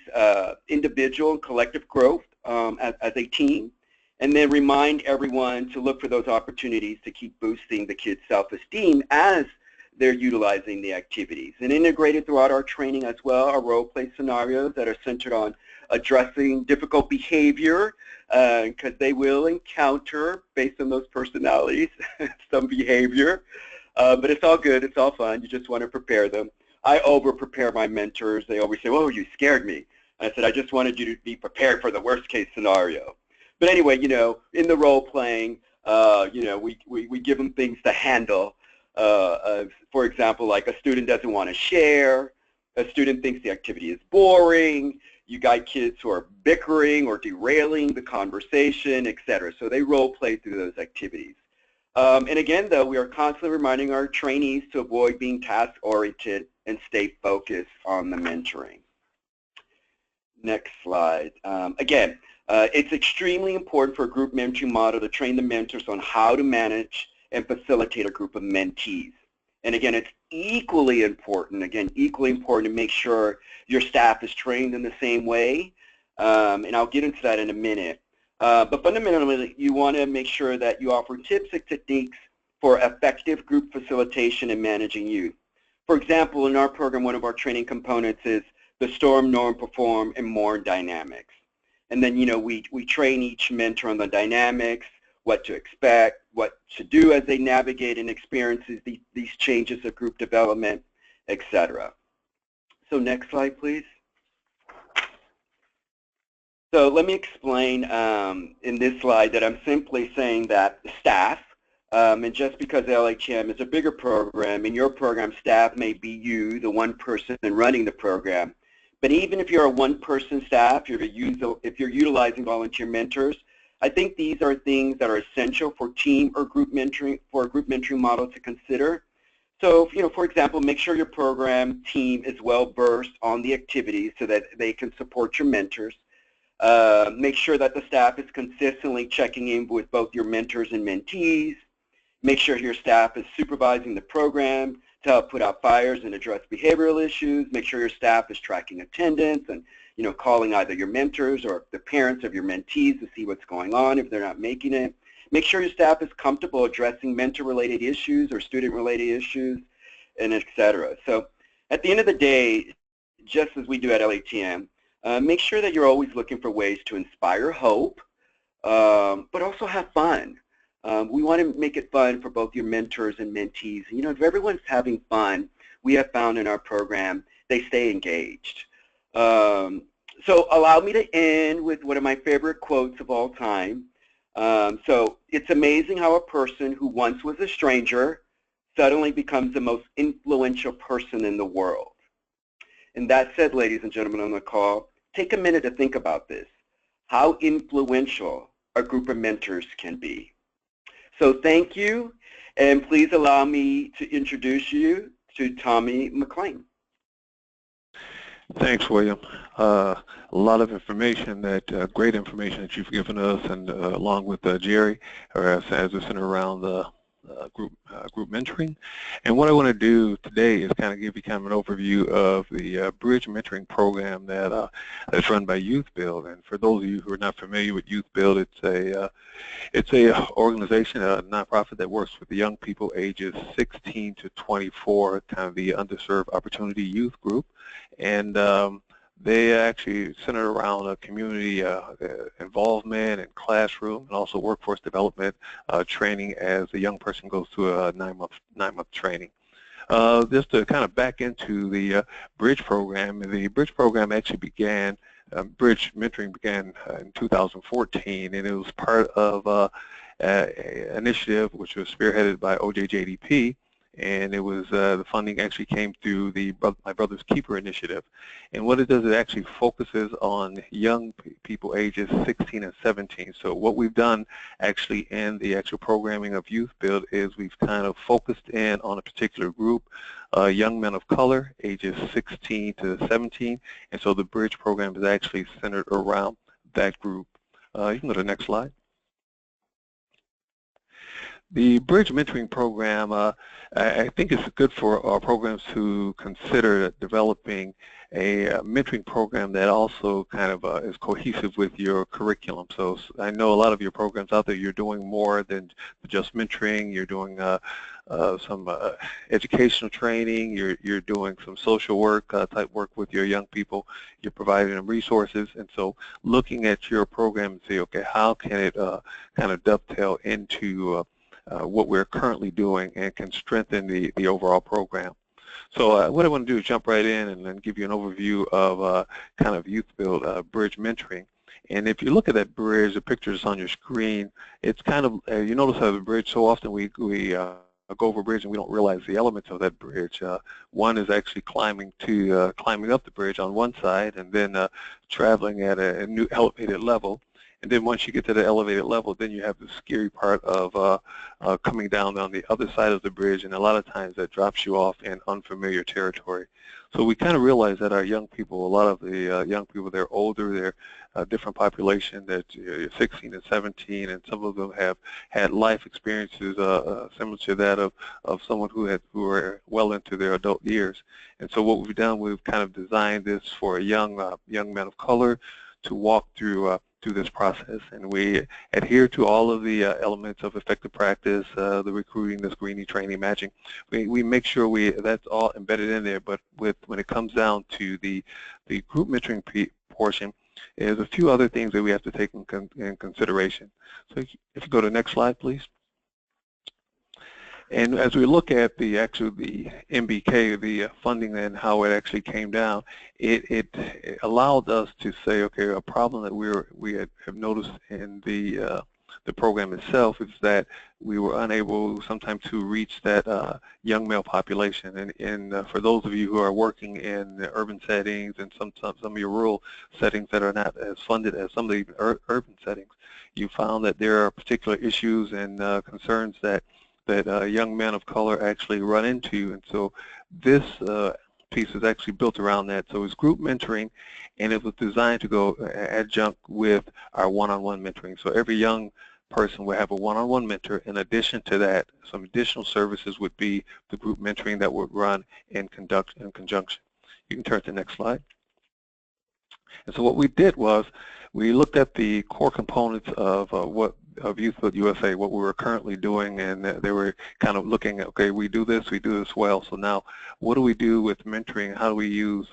individual and collective growth as a team, and then remind everyone to look for those opportunities to keep boosting the kids' self-esteem as they're utilizing the activities. And integrated throughout our training as well are role-play scenarios that are centered on addressing difficult behavior, because they will encounter, based on those personalities, some behavior. But it's all good, it's all fun, you just want to prepare them. I over-prepare my mentors. They always say, oh, you scared me. I said, I just wanted you to be prepared for the worst case scenario. But anyway, you know, in the role playing, you know, we give them things to handle. For example, like a student doesn't want to share, a student thinks the activity is boring, you got kids who are bickering or derailing the conversation, etc. So they role play through those activities. And again, though, we are constantly reminding our trainees to avoid being task-oriented and stay focused on the mentoring. Next slide. Again, it's extremely important for a group mentoring model to train the mentors on how to manage and facilitate a group of mentees. And again, it's equally important to make sure your staff is trained in the same way. And I'll get into that in a minute. But fundamentally, you want to make sure that you offer tips and techniques for effective group facilitation and managing youth. For example, in our program, one of our training components is the storm, norm, perform, and mourn dynamics. And then, you know, we train each mentor on the dynamics, what to expect, what to do as they navigate and experience these changes of group development, etc. So next slide, please. So let me explain in this slide that I'm simply saying that staff, and just because LATM is a bigger program, in your program staff may be you, the one person running the program. But even if you're a one-person staff, if you're utilizing volunteer mentors, I think these are things that are essential for team or group mentoring, for a group mentoring model to consider. So, you know, for example, make sure your program team is well-versed on the activities so that they can support your mentors. Make sure that the staff is consistently checking in with both your mentors and mentees. Make sure your staff is supervising the program to help put out fires and address behavioral issues. Make sure your staff is tracking attendance and, you know, calling either your mentors or the parents of your mentees to see what's going on if they're not making it. Make sure your staff is comfortable addressing mentor-related issues or student-related issues, and etc. So at the end of the day, just as we do at LATM, make sure that you're always looking for ways to inspire hope, but also have fun. We want to make it fun for both your mentors and mentees. You know, if everyone's having fun, we have found in our program, they stay engaged. So allow me to end with one of my favorite quotes of all time. So it's amazing how a person who once was a stranger suddenly becomes the most influential person in the world. And that said, ladies and gentlemen on the call, take a minute to think about this, how influential a group of mentors can be. So thank you, and please allow me to introduce you to Tommy McClam. Thanks, William. A lot of information, great information that you've given us, and along with Jerry, as we center around the group mentoring. And what I want to do today is kind of give you kind of an overview of the bridge mentoring program that that's run by YouthBuild. And for those of you who are not familiar with YouthBuild, it's a organization, a nonprofit that works with the young people ages 16 to 24, kind of the underserved opportunity youth group. And they actually center around a community involvement and classroom, and also workforce development training as a young person goes through a nine-month training. Just to kind of back into the Bridge program, the Bridge program actually began, Bridge mentoring began in 2014, and it was part of an initiative which was spearheaded by OJJDP. And it was the funding actually came through the My Brother's Keeper initiative. And what it does, it actually focuses on young people ages 16 and 17. So what we've done actually in the actual programming of YouthBuild is we've kind of focused in on a particular group, young men of color, ages 16 to 17. And so the Bridge program is actually centered around that group. You can go to the next slide. The Bridge Mentoring Program, I think it's good for our programs to consider developing a mentoring program that also kind of is cohesive with your curriculum. So I know a lot of your programs out there, you're doing more than just mentoring. You're doing some educational training. You're doing some social work type work with your young people. You're providing them resources. And so looking at your program and say, okay, how can it kind of dovetail into what we're currently doing and can strengthen the overall program. So what I want to do is jump right in and then give you an overview of kind of YouthBuild Bridge mentoring. And if you look at that bridge, the pictures on your screen, it's kind of, you notice how the bridge, so often we go over a bridge and we don't realize the elements of that bridge. One is actually climbing up the bridge on one side and then traveling at a new elevated level. And then once you get to the elevated level, then you have the scary part of coming down on the other side of the bridge, and a lot of times that drops you off in unfamiliar territory. So we kind of realize that our young people, a lot of the young people, they're older, they're a different population, that 16 and 17, and some of them have had life experiences similar to that of someone who were well into their adult years. And so what we've done, we've kind of designed this for a young men of color to walk through this process, and we adhere to all of the elements of effective practice, the recruiting, the screening, training, matching. We make sure that's all embedded in there, but when it comes down to the group mentoring portion, there's a few other things that we have to take in consideration. So if you go to the next slide, please. And as we look at the MBK, the funding and how it actually came down, it allowed us to say, okay, a problem that we have noticed in the program itself is that we were unable sometimes to reach that young male population. And for those of you who are working in the urban settings and some of your rural settings that are not as funded as some of the urban settings, you found that there are particular issues and concerns that young men of color actually run into. And so this piece is actually built around that. So it's group mentoring, and it was designed to go adjunct with our one-on-one mentoring. So every young person will have a one-on-one mentor. In addition to that, some additional services would be the group mentoring that would run in conjunction. You can turn to the next slide. And so what we did was we looked at the core components of YouthBuild USA, what we were currently doing, and they were kind of looking at, okay, we do this well, so now what do we do with mentoring? How do we use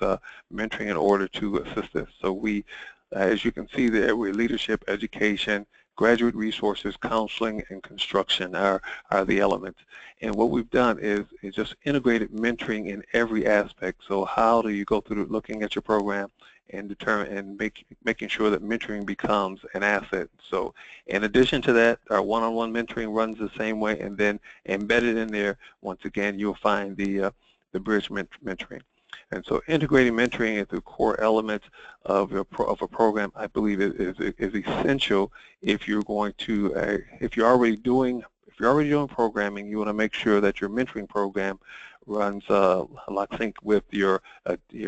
mentoring in order to assist this? So we, as you can see there, we're leadership, education, graduate resources, counseling, and construction are the elements. And what we've done is just integrated mentoring in every aspect. So how do you go through looking at your program and determine and making sure that mentoring becomes an asset. So in addition to that, our one-on-one mentoring runs the same way, and then embedded in there, once again, you'll find the bridge mentoring. And so integrating mentoring into the core elements of a program, I believe is essential if you're going to, if you're already doing programming, you want to make sure that your mentoring program runs lock sync with your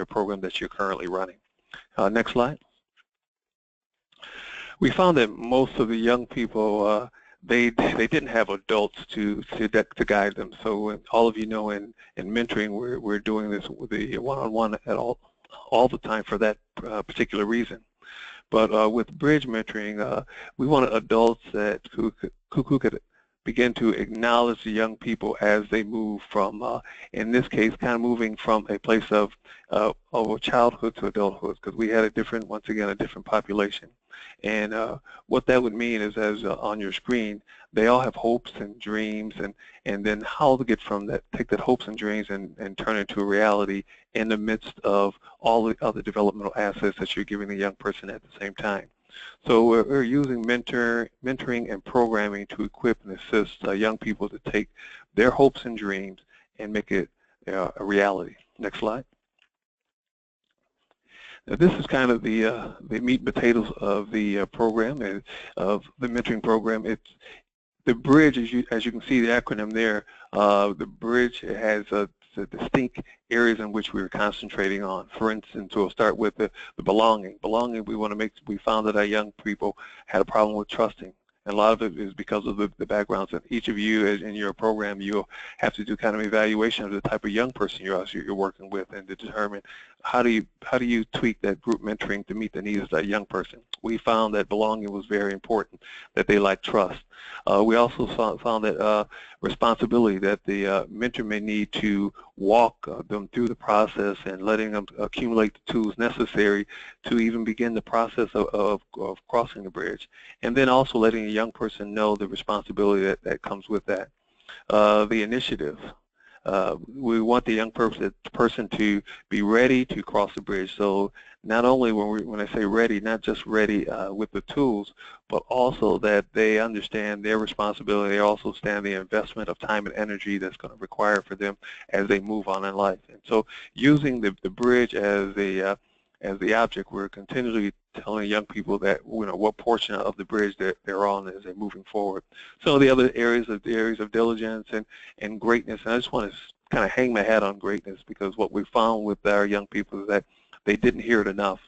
program that you're currently running. Next slide. We found that most of the young people, they didn't have adults to guide them. So all of you know, in mentoring, we're doing this with the one-on-one at all the time for that particular reason. But with bridge mentoring, we wanted adults who could begin to acknowledge the young people as they move from, in this case, kind of moving from a place of childhood to adulthood, because we had once again, a different population. And what that would mean is, as on your screen, they all have hopes and dreams, and then how to get from that, take that hopes and dreams and turn it into a reality in the midst of all the other developmental assets that you're giving the young person at the same time. So we're using mentoring and programming to equip and assist young people to take their hopes and dreams and make it a reality. Next slide. Now, this is kind of the meat and potatoes of the program, and of the mentoring program. It's the bridge, as you can see the acronym there. The bridge has the distinct areas in which we were concentrating on. For instance, we'll start with the belonging. Belonging, we found that our young people had a problem with trusting. And a lot of it is because of the backgrounds that each of you in your program, you'll have to do kind of evaluation of the type of young person you're working with, and to determine how do you tweak that group mentoring to meet the needs of that young person. We found that belonging was very important, that they lack trust. We also found that responsibility, that the mentor may need to walk them through the process and letting them accumulate the tools necessary to even begin the process of crossing the bridge. And then also letting a young person know the responsibility that comes with that. The initiative. We want the young person to be ready to cross the bridge. So not only when I say ready, not just ready with the tools, but also that they understand their responsibility. They also understand the investment of time and energy that's going to require for them as they move on in life. And so using the bridge as the object, we're continually telling young people that, you know, what portion of the bridge they're on as they're moving forward. So the other areas of diligence and greatness, and I just want to kind of hang my hat on greatness, because what we found with our young people is that they didn't hear it enough.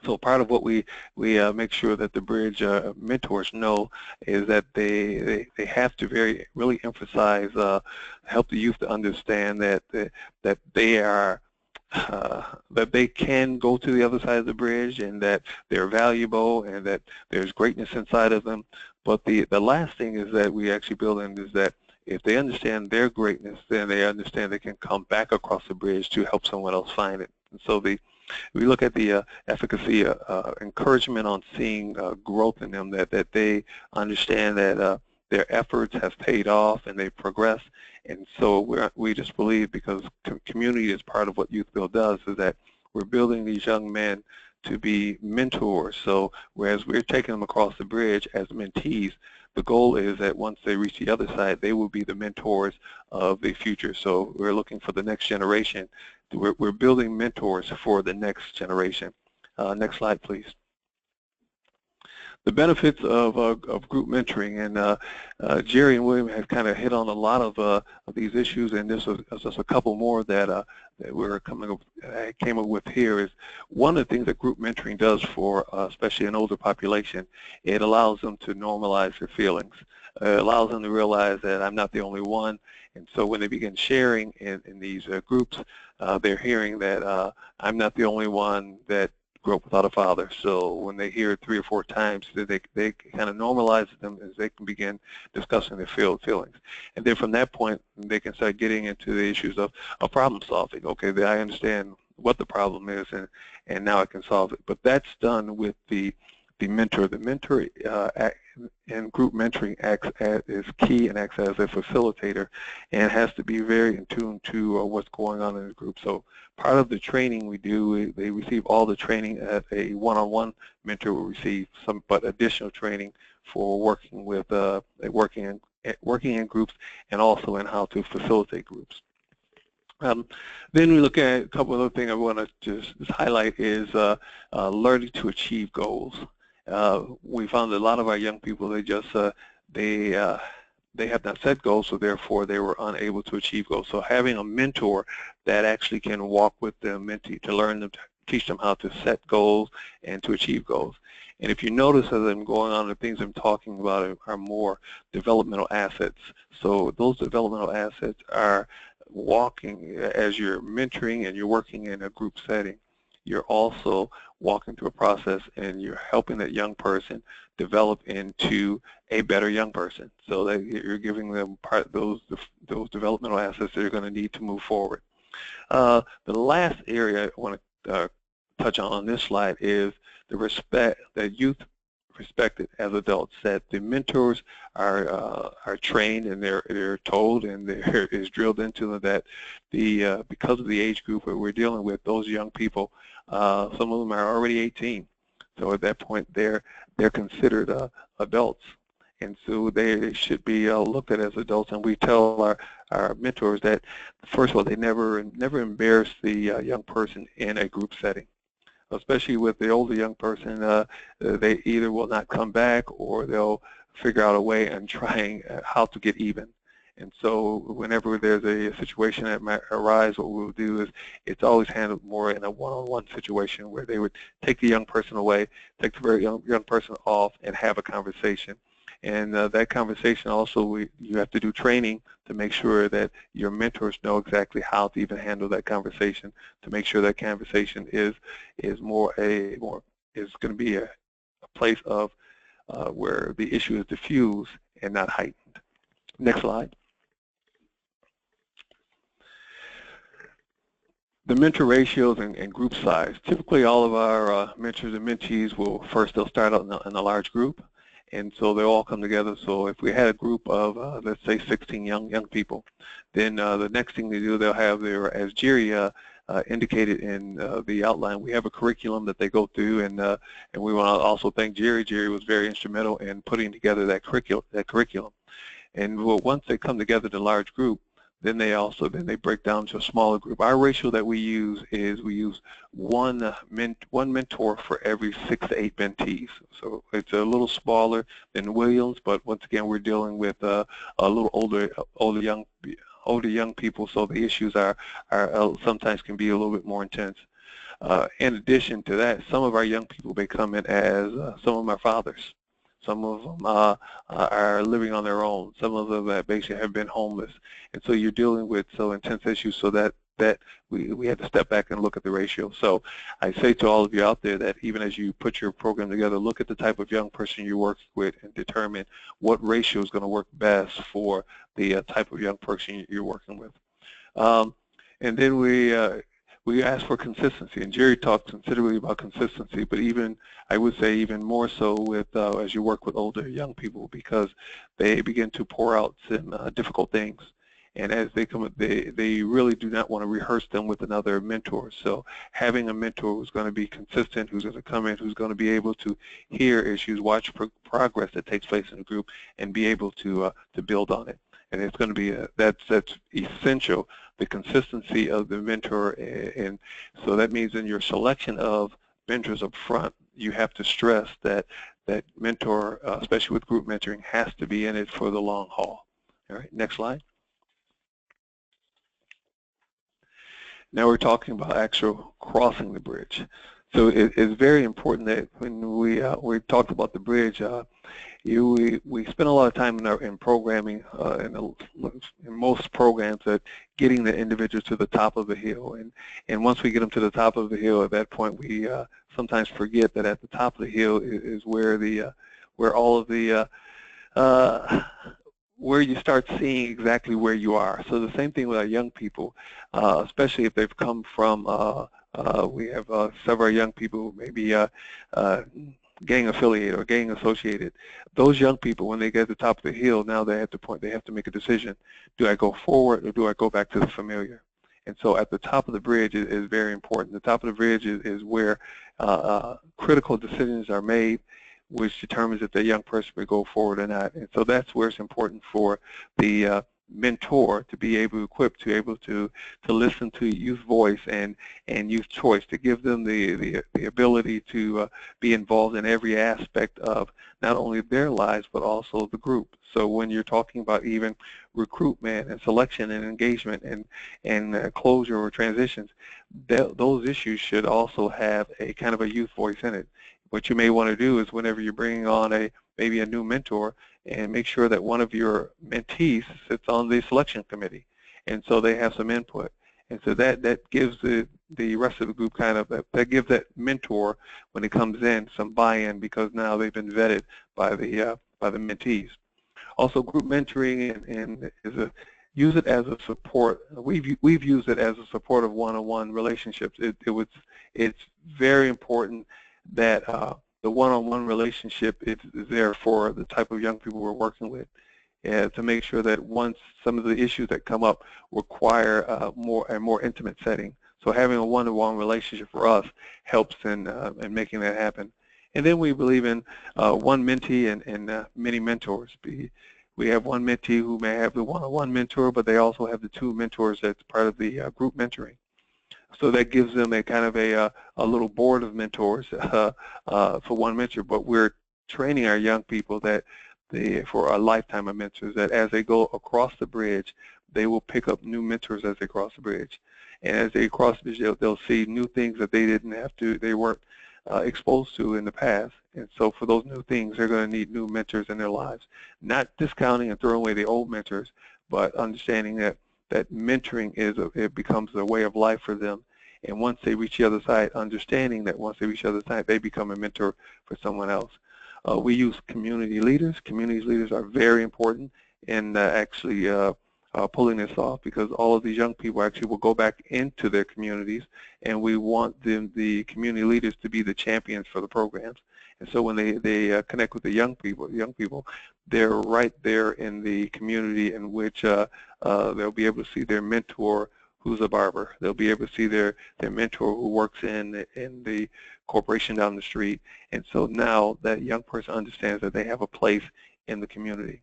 So part of what we make sure that the bridge mentors know is that they have to really emphasize, help the youth to understand that they are that they can go to the other side of the bridge, and that they're valuable, and that there's greatness inside of them. But the last thing is that we actually build in is that if they understand their greatness, then they understand they can come back across the bridge to help someone else find it. And so we look at the efficacy, encouragement on seeing growth in them, that they understand that their efforts have paid off and they've progressed. And so we just believe, because community is part of what YouthBuild does, is that we're building these young men to be mentors. So whereas we're taking them across the bridge as mentees, the goal is that once they reach the other side, they will be the mentors of the future. So we're looking for the next generation. We're building mentors for the next generation. Next slide, please. The benefits of group mentoring, and Jerry and William have kind of hit on a lot of these issues, and there's just a couple more that we're came up with here. Is one of the things that group mentoring does for especially an older population, it allows them to normalize their feelings. It allows them to realize that I'm not the only one, and so when they begin sharing in these groups, they're hearing that I'm not the only one that grew up without a father. So when they hear it 3 or 4 times, they kind of normalize them as they can begin discussing their feelings. And then from that point, they can start getting into the issues of problem solving. Okay, I understand what the problem is, and now I can solve it. But that's done with the mentor. The mentor in group mentoring is key and acts as a facilitator, and has to be very in tune to what's going on in the group. So part of the training we do, they receive all the training as a one-on-one mentor will receive but additional training for working with working in groups, and also in how to facilitate groups. Then we look at a couple other things I want to just highlight is learning to achieve goals. We found that a lot of our young people, they have not set goals, so therefore they were unable to achieve goals. So having a mentor that actually can walk with the mentee to learn them, to teach them how to set goals and to achieve goals. And if you notice as I'm going on, the things I'm talking about are more developmental assets. So those developmental assets are walking, as you're mentoring and you're working in a group setting, you're also walking through a process and you're helping that young person develop into a better young person, so that you're giving them those developmental assets that they're going to need to move forward. The last area I want to touch on this slide is the respect that youth respected as adults, that the mentors are trained and they're told and there is drilled into them that because of the age group that we're dealing with, those young people, some of them are already 18. So at that point, they're considered adults, and so they should be looked at as adults. And we tell our mentors that, first of all, they never embarrass the young person in a group setting, especially with the older young person. They either will not come back or they'll figure out a way and trying how to get even. And so whenever there's a situation that might arise, what we'll do is it's always handled more in a one-on-one situation where they would take the young person away, take the very young person off, and have a conversation. And that conversation also, you have to do training to make sure that your mentors know exactly how to even handle that conversation, to make sure that conversation is going to be a place of where the issue is diffused and not heightened. Next slide. The mentor ratios and group size. Typically, all of our mentors and mentees they'll start out in a large group, and so they all come together. So if we had a group of, let's say, 16 young people, then the next thing they do, they'll have their, as Jerry indicated in the outline, we have a curriculum that they go through, and we want to also thank Jerry. Jerry was very instrumental in putting together that curriculum. And once they come together in a large group, then they break down to a smaller group. Our ratio that we use is one mentor for every 6 to 8 mentees. So it's a little smaller than Williams, but once again, we're dealing with a little older young people, so the issues are sometimes can be a little bit more intense. In addition to that, some of our young people may come in as some of them are fathers. Some of them are living on their own. Some of them basically have been homeless. And so you're dealing with so intense issues, so that we had to step back and look at the ratio. So I say to all of you out there that even as you put your program together, look at the type of young person you work with and determine what ratio is going to work best for the type of young person you're working with. And then we ask for consistency, and Jerry talked considerably about consistency, but I would say even more so with as you work with older young people, because they begin to pour out some difficult things, and as they come, they really do not want to rehearse them with another mentor. So having a mentor who's going to be consistent, who's going to come in, who's going to be able to hear issues, watch progress that takes place in the group, and be able to build on it. And it's going to be that's essential, the consistency of the mentor. And so that means in your selection of mentors up front, you have to stress that mentor, especially with group mentoring, has to be in it for the long haul. All right, next slide. Now we're talking about actual crossing the bridge. So it's very important that when we talked about the bridge, we spend a lot of time in programming in most programs at getting the individuals to the top of the hill, and once we get them to the top of the hill, at that point we sometimes forget that at the top of the hill is where all of the where you start seeing exactly where you are. So the same thing with our young people, especially if they've come from we have several young people maybe gang affiliated or gang associated. Those young people, when they get to the top of the hill, now they have to make a decision. Do I go forward or do I go back to the familiar? And so at the top of the bridge is very important. The top of the bridge is where critical decisions are made, which determines if the young person will go forward or not. And so that's where it's important for the mentor to be equipped to listen to youth voice and youth choice, to give them the ability to be involved in every aspect of not only their lives but also the group. So when you're talking about even recruitment and selection and engagement and closure or transitions, those issues should also have a kind of a youth voice in it. what you may want to do is whenever you're bringing on maybe a new mentor, and make sure that one of your mentees sits on the selection committee, and so they have some input. And so that gives the rest of the group kind of, that gives that mentor, when it comes in, some buy-in, because now they've been vetted by the mentees. Also, group mentoring and use it as a support. We've used it as a support of one-on-one relationships. It's very important that the one-on-one relationship is there for the type of young people we're working with, to make sure that once some of the issues that come up require a more intimate setting. So having a one-to-one relationship for us helps in making that happen. And then we believe in one mentee and many mentors. We have one mentee who may have the one-on-one mentor, but they also have the two mentors that's part of the group mentoring. So that gives them a kind of a little board of mentors for one mentor. But we're training our young people that for a lifetime of mentors, that as they go across the bridge, they will pick up new mentors as they cross the bridge. And as they cross the bridge, they'll see new things that they weren't exposed to in the past. And so for those new things, they're going to need new mentors in their lives. Not discounting and throwing away the old mentors, but understanding that mentoring it becomes a way of life for them. And once they reach the other side, understanding that once they reach the other side, they become a mentor for someone else. We use community leaders. Community leaders are very important in actually pulling this off, because all of these young people actually will go back into their communities, and we want the community leaders to be the champions for the programs. And so when they connect with the young people, they're right there in the community in which they'll be able to see their mentor who's a barber. They'll be able to see their mentor who works in the corporation down the street. And so now that young person understands that they have a place in the community.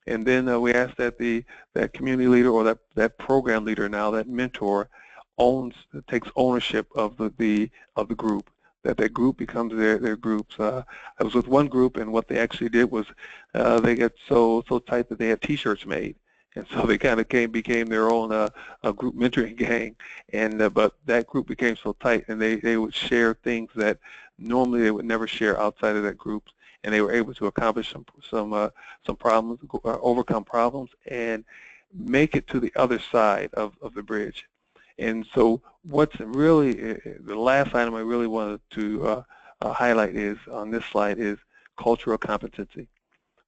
And then we ask that that community leader or that program leader, now that mentor, takes ownership of the group. That group becomes their groups. I was with one group, and what they actually did was they got so tight that they had T-shirts made, and so they kind of became their own group mentoring gang. And but that group became so tight, and they would share things that normally they would never share outside of that group, and they were able to accomplish some problems, overcome problems, and make it to the other side of the bridge. And so what's really, the last item I really wanted to highlight is, on this slide, is cultural competency.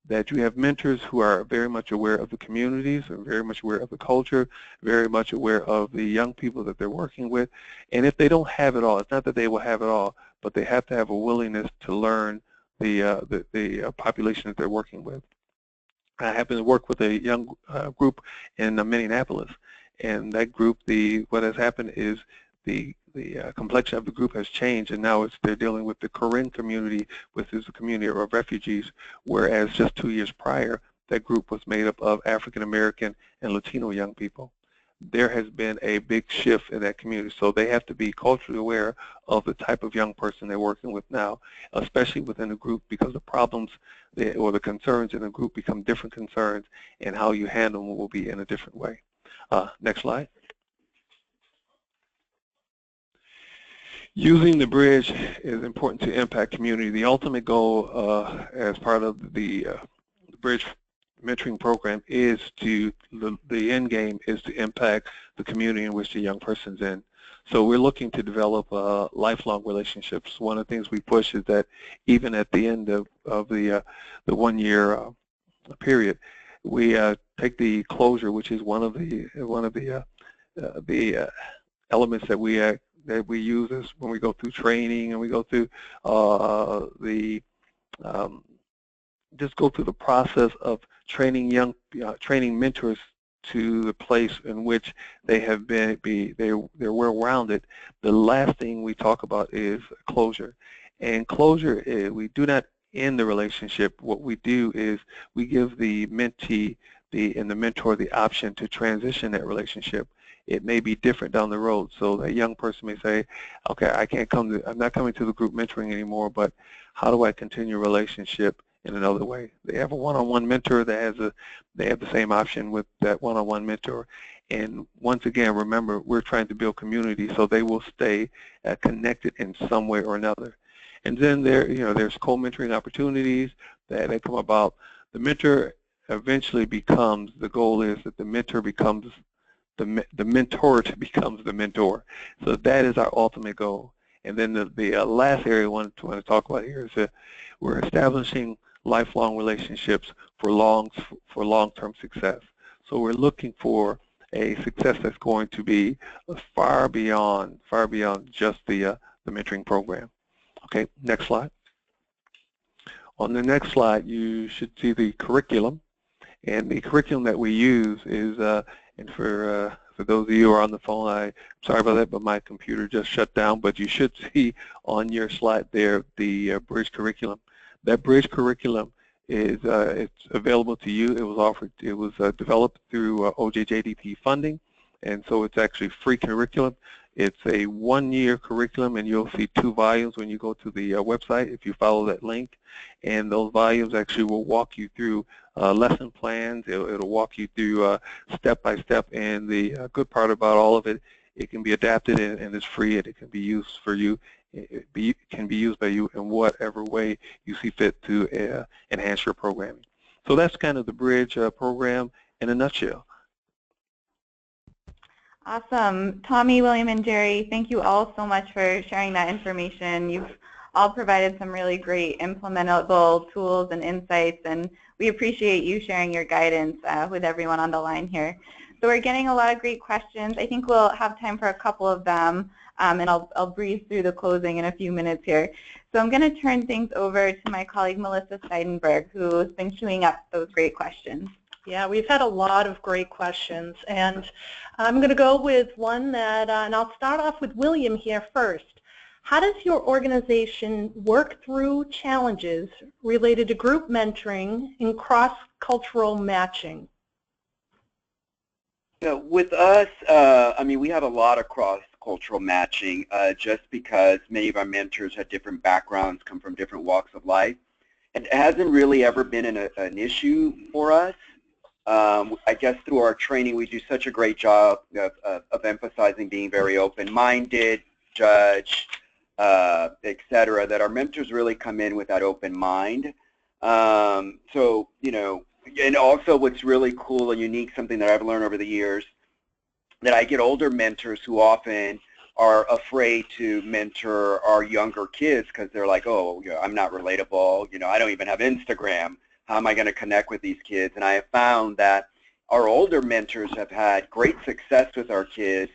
That you have mentors who are very much aware of the communities, are very much aware of the culture, very much aware of the young people that they're working with. And if they don't have it all, it's not that they will have it all, but they have to have a willingness to learn the population that they're working with. I happen to work with a young group in Minneapolis. And that group, what has happened is the complexion of the group has changed, and now they're dealing with the Korean community, which is a community of refugees, whereas just 2 years prior, that group was made up of African American and Latino young people. There has been a big shift in that community, so they have to be culturally aware of the type of young person they're working with now, especially within the group, because the problems or the concerns in the group become different concerns, and how you handle them will be in a different way. Next slide. Using the bridge is important to impact community. The ultimate goal as part of the bridge mentoring program is the end game is to impact the community in which the young person's in. So we're looking to develop lifelong relationships. One of the things we push is that even at the end of the 1 year period, we take the closure, which is one of the elements that we use is when we go through training, and we go through just go through the process of training training mentors to the place in which they have they're well-rounded. The last thing we talk about is closure. And closure we do not end the relationship. What we do is we give the mentee and the mentor the option to transition that relationship. It may be different down the road. So that young person may say, okay, I'm not coming to the group mentoring anymore, but how do I continue a relationship in another way? They have a one-on-one mentor that they have the same option with that one-on-one mentor. And once again, remember, we're trying to build community, so they will stay connected in some way or another. And then there's co-mentoring opportunities that come about. The mentor eventually becomes, the goal is that the mentor becomes the mentor becomes the mentor. So that is our ultimate goal. And then the last area I want to talk about here is that we're establishing lifelong relationships for long-term success. So we're looking for a success that's going to be far beyond just the mentoring program. Okay, next slide. On the next slide, you should see the curriculum, and the curriculum that we use is, and for those of you who are on the phone, I'm sorry about that, but my computer just shut down. But you should see on your slide there the bridge curriculum. That bridge curriculum is it's available to you. It was developed through OJJDP funding, and so it's actually free curriculum. It's a one-year curriculum, and you'll see 2 volumes when you go to the website if you follow that link. And those volumes actually will walk you through lesson plans. It'll walk you through step by step. And the good part about all of it, it can be adapted and it's free, and it can be used for you. It can be used by you in whatever way you see fit to enhance your programming. So that's kind of the bridge program in a nutshell. Awesome. Tommy, William, and Jerry, thank you all so much for sharing that information. You've all provided some really great implementable tools and insights, and we appreciate you sharing your guidance with everyone on the line here. So we're getting a lot of great questions. I think we'll have time for a couple of them, and I'll breeze through the closing in a few minutes here. So I'm going to turn things over to my colleague Melissa Seidenberg, who's been queuing up those great questions. Yeah, we've had a lot of great questions, and I'm going to go with one that, and I'll start off with William here first. How does your organization work through challenges related to group mentoring and cross-cultural matching? So with us, I mean, we have a lot of cross-cultural matching just because many of our mentors have different backgrounds, come from different walks of life. And it hasn't really ever been an issue for us. I guess through our training, we do such a great job of emphasizing being very open-minded, judge, etc., that our mentors really come in with that open mind. So, you know, and also what's really cool and unique, something that I've learned over the years, that I get older mentors who often are afraid to mentor our younger kids because they're like, oh, you know, I'm not relatable, you know, I don't even have Instagram. How am I going to connect with these kids? And I have found that our older mentors have had great success with our kids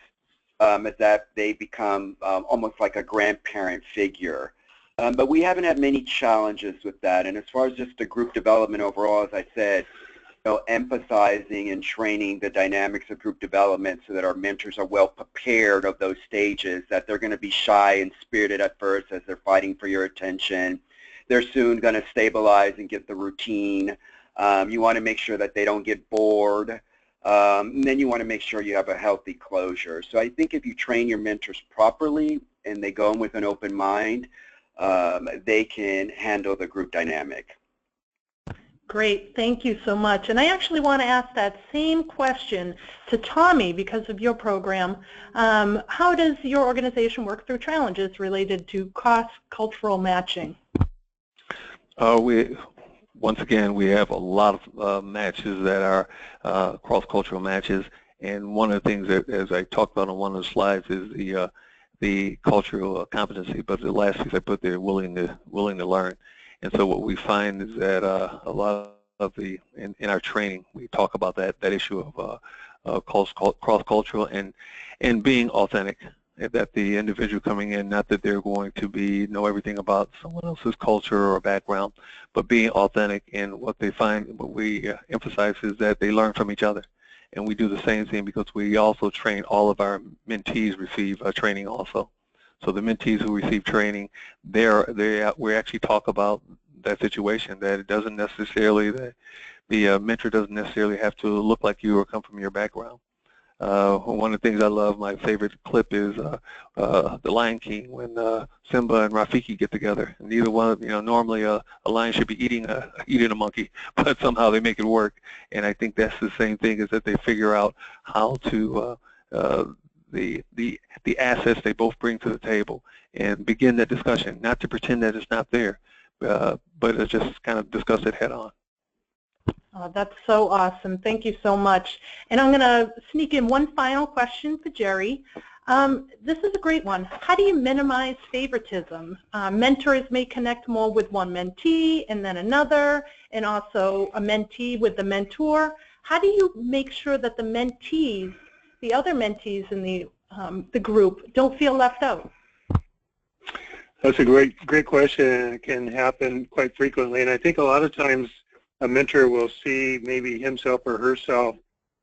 as that they become almost like a grandparent figure. But we haven't had many challenges with that. And as far as just the group development overall, as I said, you know, emphasizing and training the dynamics of group development so that our mentors are well prepared of those stages, that they're going to be shy and spirited at first as they're fighting for your attention. They're soon going to stabilize and get the routine. You want to make sure that they don't get bored. And then you want to make sure you have a healthy closure. So I think if you train your mentors properly and they go in with an open mind, they can handle the group dynamic. Great, thank you so much. And I actually want to ask that same question to Tommy because of your program. How does your organization work through challenges related to cross-cultural matching? Once again, we have a lot of matches that are cross-cultural matches, and one of the things that, as I talked about on one of the slides, is the cultural competency. But the last piece I put there, willing to learn. And so what we find is that a lot of in our training, we talk about that issue of cross-cultural and being authentic. That the individual coming in, not that they're going to know everything about someone else's culture or background, but being authentic in what they find. What we emphasize is that they learn from each other. And we do the same thing because we also train all of our mentees receive training also. So the mentees who receive training, we actually talk about that situation, that it doesn't necessarily, the mentor doesn't necessarily have to look like you or come from your background. One of the things I love, my favorite clip is The Lion King, when Simba and Rafiki get together. And neither one, you know, normally a lion should be eating a monkey, but somehow they make it work. And I think that's the same thing, is that they figure out how to the assets they both bring to the table and begin that discussion, not to pretend that it's not there, but to just kind of discuss it head on. Oh, that's so awesome. Thank you so much. And I'm going to sneak in one final question for Jerry. This is a great one. How do you minimize favoritism? Mentors may connect more with one mentee and then another, and also a mentee with the mentor. How do you make sure that the mentees, the other mentees in the group, don't feel left out? That's a great question, and it can happen quite frequently. And I think a lot of times a mentor will see maybe himself or herself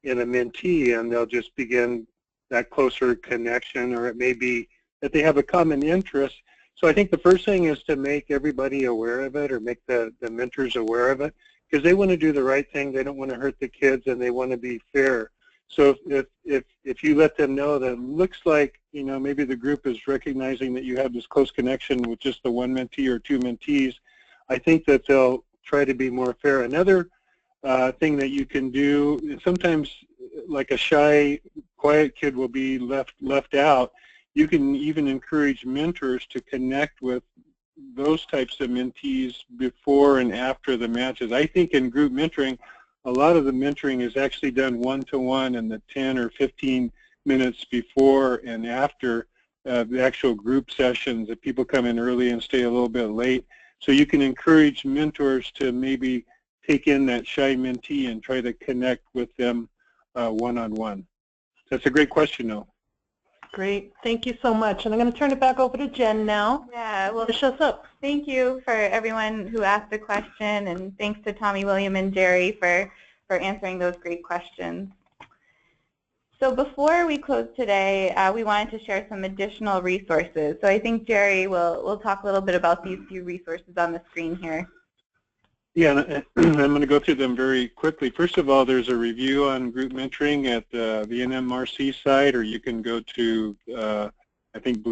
in a mentee, and they'll just begin that closer connection, or it may be that they have a common interest. So I think the first thing is to make everybody aware of it, or make the mentors aware of it, because they want to do the right thing. They don't want to hurt the kids, and they want to be fair. So if you let them know that it looks like, you know, maybe the group is recognizing that you have this close connection with just the one mentee or two mentees, I think that they'll try to be more fair. Another thing that you can do, sometimes like a shy, quiet kid will be left out. You can even encourage mentors to connect with those types of mentees before and after the matches. I think in group mentoring, a lot of the mentoring is actually done one-to-one in the 10 or 15 minutes before and after the actual group sessions, that people come in early and stay a little bit late. So you can encourage mentors to maybe take in that shy mentee and try to connect with them one-on-one. That's a great question, though. Great. Thank you so much. And I'm going to turn it back over to Jen now. Yeah, well, Finish us up. Thank you for everyone who asked a question, and thanks to Tommy, William, and Jerry for answering those great questions. So before we close today, we wanted to share some additional resources. So I think Jerry will talk a little bit about these few resources on the screen here. Yeah, I'm going to go through them very quickly. First of all, there's a review on group mentoring at the NMRC site, or you can go to, I think,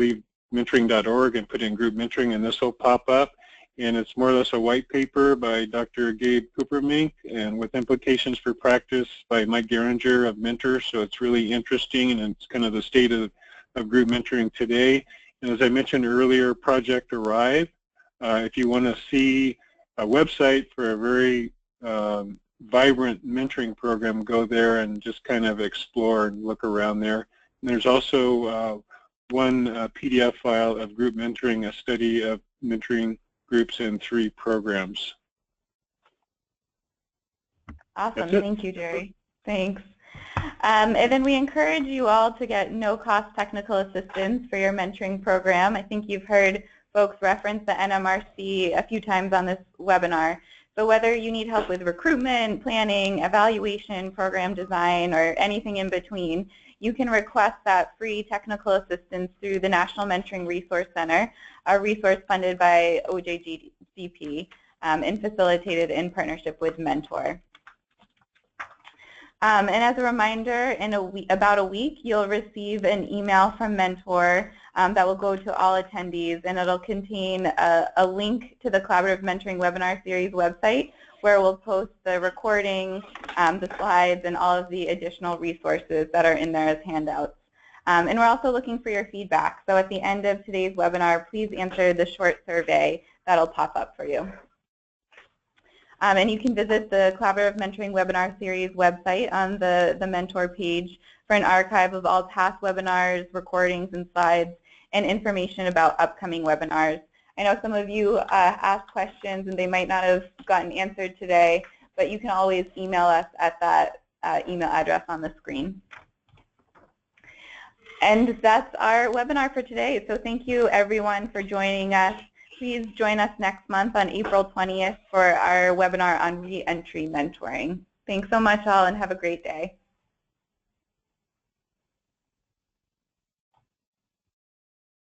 mentoring.org and put in group mentoring, and this will pop up. And it's more or less a white paper by Dr. Gabe Coopermink, and with implications for practice by Mike Geringer of Mentor. So it's really interesting, and it's kind of the state of group mentoring today. And as I mentioned earlier, Project Arrive. If you want to see a website for a very vibrant mentoring program, go there and just kind of explore and look around there. And there's also one PDF file of group mentoring, a study of mentoring groups in 3 programs. Awesome. Thank you, Jerry. Thanks. And then we encourage you all to get no-cost technical assistance for your mentoring program. I think you've heard folks reference the NMRC a few times on this webinar. So whether you need help with recruitment, planning, evaluation, program design, or anything in between, you can request that free technical assistance through the National Mentoring Resource Center, a resource funded by OJGCP and facilitated in partnership with Mentor. And as a reminder, in about a week, you'll receive an email from Mentor that will go to all attendees, and it'll contain a link to the Collaborative Mentoring Webinar Series website, where we'll post the recording, the slides, and all of the additional resources that are in there as handouts. And we're also looking for your feedback. So at the end of today's webinar, please answer the short survey that'll pop up for you. And you can visit the Collaborative Mentoring Webinar Series website on the Mentor page for an archive of all past webinars, recordings, and slides, and information about upcoming webinars. I know some of you asked questions and they might not have gotten answered today, but you can always email us at that email address on the screen. And that's our webinar for today. So thank you everyone for joining us. Please join us next month on April 20th for our webinar on re-entry mentoring. Thanks so much all, and have a great day.